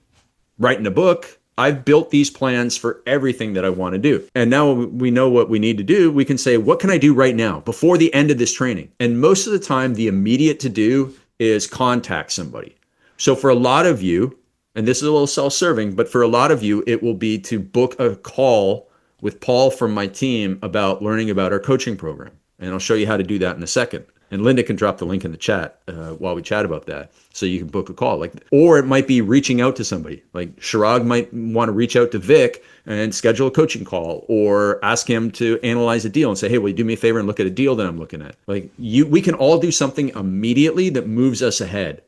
writing a book. I've built these plans for everything that I want to do. And now we know what we need to do. We can say, what can I do right now before the end of this training? And most of the time, the immediate to do is contact somebody. So for a lot of you, and this is a little self-serving, but for a lot of you, it will be to book a call with Paul from my team about learning about our coaching program. And I'll show you how to do that in a second. And Linda can drop the link in the chat while we chat about that, so you can book a call. Or it might be reaching out to somebody. Like Shirag might want to reach out to Vic and schedule a coaching call, or ask him to analyze a deal and say, hey, will you do me a favor and look at a deal that I'm looking at? We can all do something immediately that moves us ahead.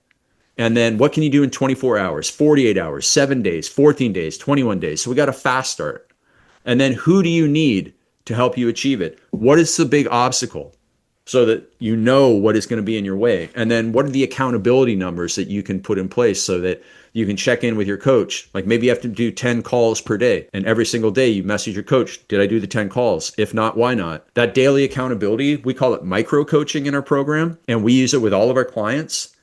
And then what can you do in 24 hours, 48 hours, 7 days, 14 days, 21 days? So we got a fast start. And then who do you need to help you achieve it? What is the big obstacle? So that you know what is going to be in your way. And then what are the accountability numbers that you can put in place so that you can check in with your coach? Like maybe you have to do 10 calls per day, and every single day you message your coach, did I do the 10 calls? If not, why not? That daily accountability, we call it micro coaching in our program, and we use it with all of our clients.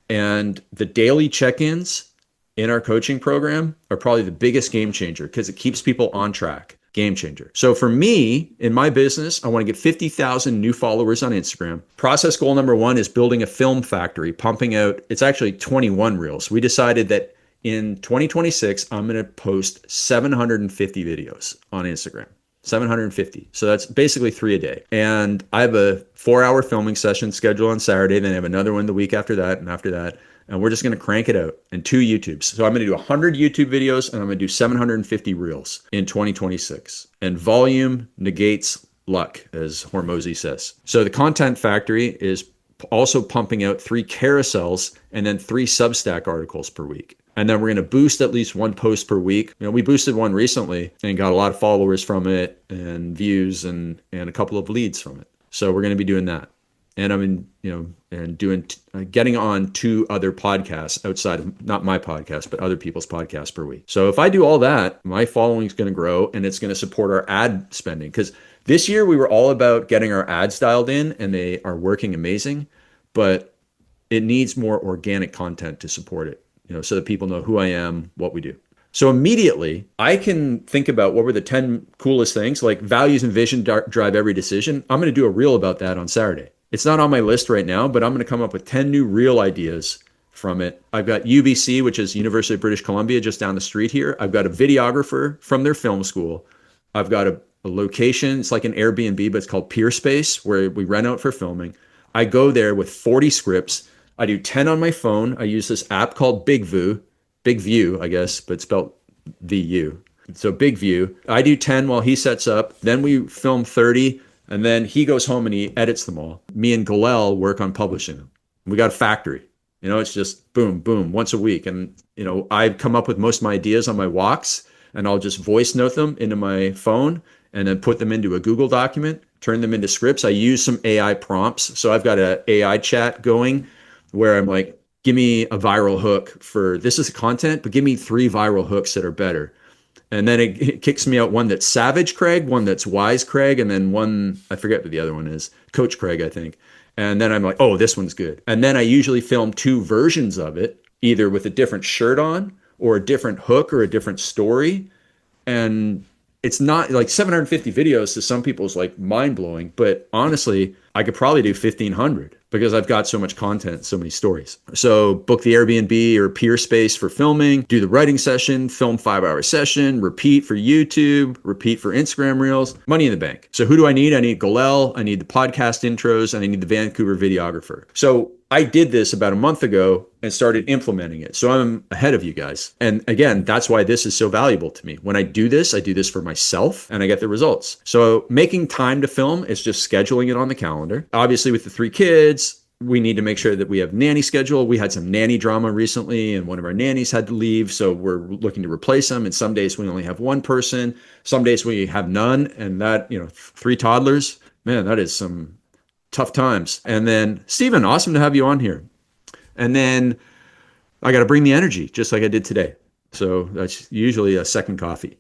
And the daily check-ins in our coaching program are probably the biggest game changer because it keeps people on track. Game changer. So for me, in my business, I want to get 50,000 new followers on Instagram. Process goal number 1 is building a film factory, pumping out, it's actually 21 reels. We decided that in 2026, I'm going to post 750 videos on Instagram. 750. So that's basically 3 a day. And I have a 4-hour filming session scheduled on Saturday. Then I have another one the week after that and after that. And we're just going to crank it out in 2 YouTubes. So I'm going to do 100 YouTube videos and I'm going to do 750 reels in 2026. And volume negates luck, as Hormozy says. So the content factory is also pumping out 3 carousels and then 3 Substack articles per week. And then we're going to boost at least 1 post per week. We boosted one recently and got a lot of followers from it and views and a couple of leads from it. So we're going to be doing that. And getting on 2 other podcasts outside of, not my podcast, but other people's podcasts per week. So if I do all that, my following is going to grow and it's going to support our ad spending. Because this year we were all about getting our ads dialed in and they are working amazing, but it needs more organic content to support it, so that people know who I am, what we do. So immediately I can think about what were the 10 coolest things, like values and vision drive every decision. I'm going to do a reel about that on Saturday. It's not on my list right now, but I'm going to come up with 10 new reel ideas from it. I've got UBC, which is University of British Columbia, just down the street here. I've got a videographer from their film school. I've got a location. It's like an Airbnb, but it's called Peer Space, where we rent out for filming. I go there with 40 scripts. I do 10 on my phone. I use this app called Big View, I guess, but spelled VU. So Big View. I do 10 while he sets up. Then we film 30. And then he goes home and he edits them all. Me and Galel work on publishing them. We got a factory. It's just boom, boom, once a week. And, I come up with most of my ideas on my walks and I'll just voice note them into my phone and then put them into a Google document, turn them into scripts. I use some AI prompts. So I've got an AI chat going where I'm like, give me a viral hook for, this is content, but give me 3 viral hooks that are better. And then it kicks me out one that's Savage Craig, one that's Wise Craig, and then one, I forget what the other one is, Coach Craig, I think. And then I'm like, oh, this one's good. And then I usually film 2 versions of it, either with a different shirt on or a different hook or a different story. And it's not like 750 videos to some people is like mind blowing, but honestly, I could probably do 1,500 because I've got so much content, so many stories. So book the Airbnb or Peer Space for filming, do the writing session, film 5-hour session, repeat for YouTube, repeat for Instagram Reels, money in the bank. So who do I need? I need Galel, I need the podcast intros, and I need the Vancouver videographer. So I did this about a month ago and started implementing it. So I'm ahead of you guys. And again, that's why this is so valuable to me. When I do this for myself and I get the results. So making time to film is just scheduling it on the calendar. Obviously with the 3 kids, we need to make sure that we have nanny schedule. We had some nanny drama recently, and one of our nannies had to leave. So we're looking to replace them. And some days we only have one person. Some days we have none. And that, 3 toddlers, man, that is some tough times. And then, Stephen, awesome to have you on here. And then I got to bring the energy, just like I did today. So that's usually a second coffee.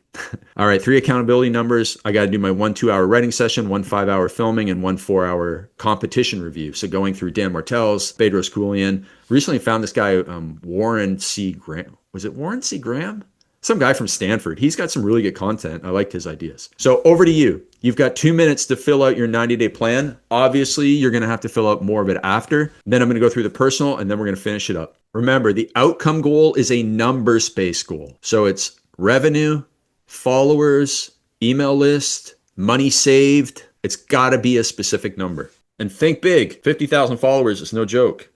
All right, 3 accountability numbers. I got to do my 1 2-hour writing session, 1 5-hour filming, and 1 4-hour competition review. So going through Dan Martell's, Bedros Keuilian. Recently found this guy, Warren C. Graham. Was it Warren C. Graham? Some guy from Stanford. He's got some really good content. I liked his ideas. So over to you. You've got 2 minutes to fill out your 90-day plan. Obviously, you're going to have to fill out more of it after. Then I'm going to go through the personal, and then we're going to finish it up. Remember, the outcome goal is a numbers-based goal. So it's revenue, followers, email list, money saved. It's got to be a specific number. And think big. 50,000 followers is no joke.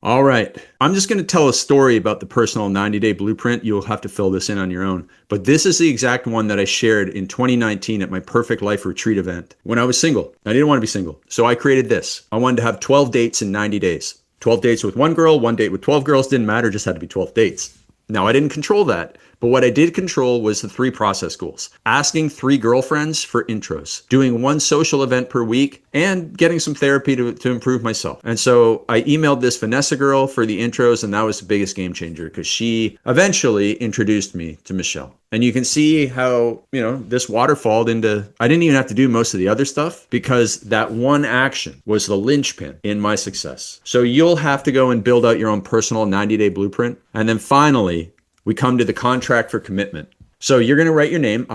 All right. I'm just going to tell a story about the personal 90-day blueprint. You'll have to fill this in on your own. But this is the exact one that I shared in 2019 at my Perfect Life Retreat event when I was single. I didn't want to be single. So I created this. I wanted to have 12 dates in 90 days. 12 dates with one girl, 1 date with 12 girls. Didn't matter. Just had to be 12 dates. Now, I didn't control that. But what I did control was the 3 process goals. Asking 3 girlfriends for intros, doing 1 social event per week, and getting some therapy to improve myself. And so I emailed this Vanessa girl for the intros, and that was the biggest game changer because she eventually introduced me to Michelle. And you can see how, this waterfalled into, I didn't even have to do most of the other stuff because that one action was the linchpin in my success. So you'll have to go and build out your own personal 90-day blueprint. And then finally, we come to the contract for commitment. So you're going to write your name.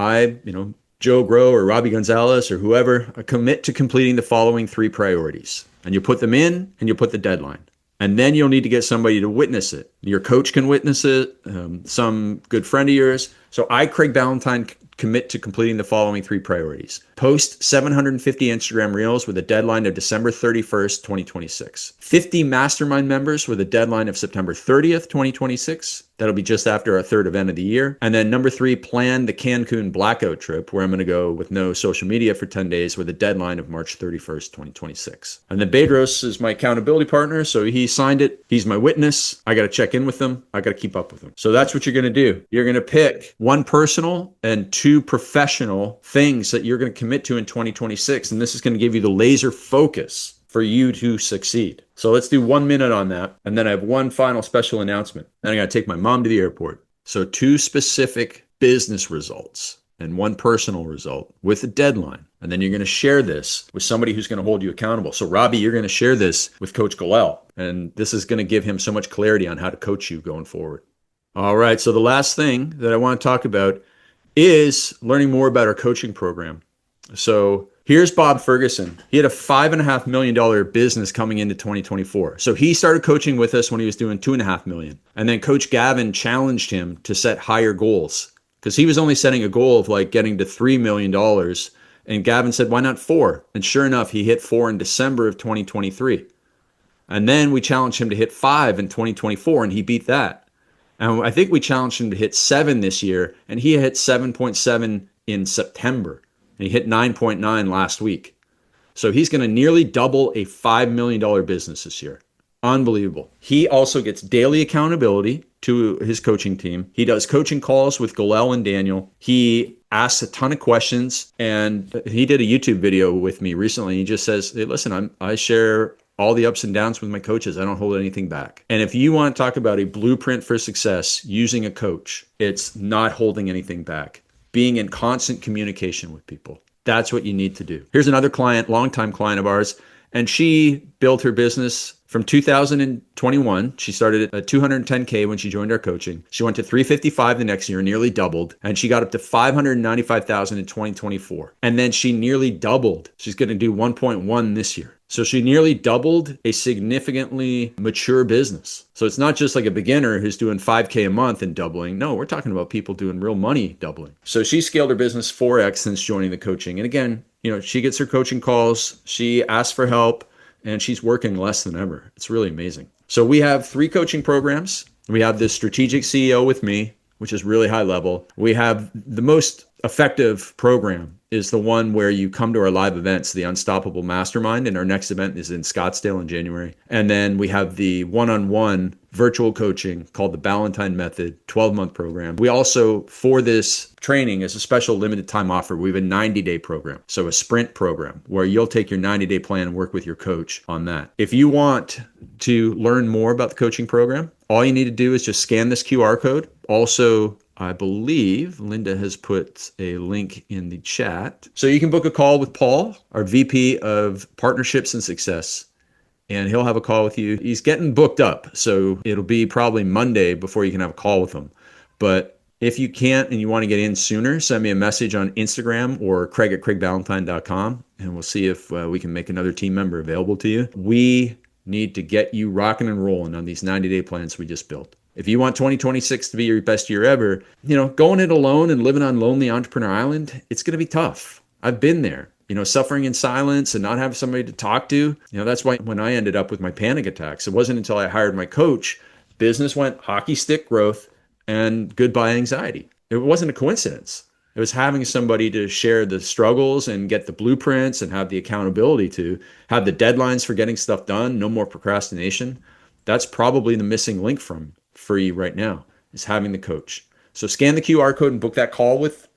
Joe Grow or Robbie Gonzalez or whoever, I commit to completing the following 3 priorities. And you put them in and you put the deadline. And then you'll need to get somebody to witness it. Your coach can witness it, some good friend of yours. So I, Craig Ballantyne, commit to completing the following 3 priorities. Post 750 Instagram Reels with a deadline of December 31st, 2026. 50 mastermind members with a deadline of September 30th, 2026. That'll be just after our 3rd event of the year. And then number 3, plan the Cancun blackout trip where I'm going to go with no social media for 10 days with a deadline of March 31st, 2026. And then Bedros is my accountability partner. So he signed it. He's my witness. I got to check in with him. I got to keep up with him. So that's what you're going to do. You're going to pick 1 personal and 2 professional things that you're going to commit to in 2026. And this is going to give you the laser focus for you to succeed. So let's do 1 minute on that. And then I have 1 final special announcement. Then I got to take my mom to the airport. So 2 specific business results and 1 personal result with a deadline. And then you're going to share this with somebody who's going to hold you accountable. So Robbie, you're going to share this with Coach Galel. And this is going to give him so much clarity on how to coach you going forward. All right. So the last thing that I want to talk about is learning more about our coaching program. So here's Bob Ferguson. He had a $5.5 million business coming into 2024. So he started coaching with us when he was doing $2.5 million. And then Coach Gavin challenged him to set higher goals because he was only setting a goal of like getting to $3 million. And Gavin said, why not 4? And sure enough, he hit 4 in December of 2023. And then we challenged him to hit 5 in 2024, and he beat that. And I think we challenged him to hit 7 this year, and he hit 7.7 in September. And he hit 9.9 last week. So he's going to nearly double a $5 million business this year. Unbelievable. He also gets daily accountability to his coaching team. He does coaching calls with Galel and Daniel. He asks a ton of questions. And he did a YouTube video with me recently. He just says, hey, listen, I share all the ups and downs with my coaches. I don't hold anything back. And if you want to talk about a blueprint for success using a coach, it's not holding anything back. Being in constant communication with people. That's what you need to do. Here's another client, longtime client of ours, and she built her business from 2021. She started at 210K when she joined our coaching. She went to 355 the next year, nearly doubled, and she got up to 595,000 in 2024. And then she nearly doubled. She's going to do 1.1 this year. So she nearly doubled a significantly mature business. So it's not just like a beginner who's doing 5K a month and doubling. No, we're talking about people doing real money doubling. So she scaled her business 4x since joining the coaching. And again, she gets her coaching calls, she asks for help, and she's working less than ever. It's really amazing. So we have 3 coaching programs. We have this strategic CEO with me, which is really high level. We have the most effective program is the one where you come to our live events, the Unstoppable Mastermind, and our next event is in Scottsdale in January. And then we have the one-on-one virtual coaching called the Ballantine Method 12-month program. We also, for this training, as a special limited time offer, we have a 90-day program. So a sprint program where you'll take your 90-day plan and work with your coach on that. If you want to learn more about the coaching program, all you need to do is just scan this QR code. Also, I believe Linda has put a link in the chat. So you can book a call with Paul, our VP of Partnerships and Success, and he'll have a call with you. He's getting booked up, so it'll be probably Monday before you can have a call with him. But if you can't and you want to get in sooner, send me a message on Instagram or craig@craigballantine.com, and we'll see if we can make another team member available to you. We need to get you rocking and rolling on these 90-day plans we just built. If you want 2026 to be your best year ever, going it alone and living on Lonely Entrepreneur Island, it's going to be tough. I've been there, suffering in silence and not having somebody to talk to. That's why when I ended up with my panic attacks, it wasn't until I hired my coach, business went hockey stick growth and goodbye anxiety. It wasn't a coincidence. It was having somebody to share the struggles and get the blueprints and have the accountability to have the deadlines for getting stuff done, no more procrastination. That's probably the missing link for you right now, is having the coach. So scan the QR code and book that call with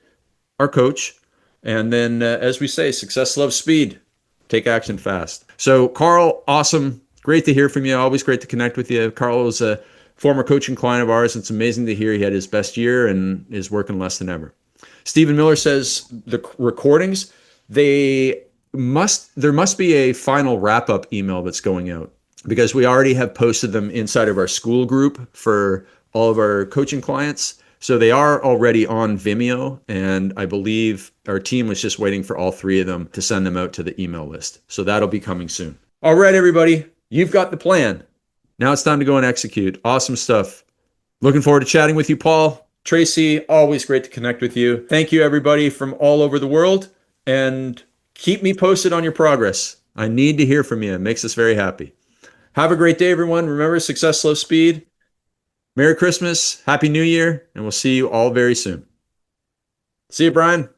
our coach. And then, as we say, success loves speed. Take action fast. So Carl, awesome. Great to hear from you. Always great to connect with you. Carl is a former coaching client of ours. It's amazing to hear he had his best year and is working less than ever. Stephen Miller says the recordings, there must be a final wrap-up email that's going out, because we already have posted them inside of our school group for all of our coaching clients. So they are already on Vimeo, and I believe our team was just waiting for all 3 of them to send them out to the email list. So that'll be coming soon. All right, everybody, you've got the plan. Now it's time to go and execute. Awesome stuff. Looking forward to chatting with you, Paul. Tracy, always great to connect with you. Thank you, everybody from all over the world, and keep me posted on your progress. I need to hear from you. It makes us very happy. Have a great day, everyone. Remember, success loves speed. Merry Christmas, Happy New Year, and we'll see you all very soon. See you, Brian.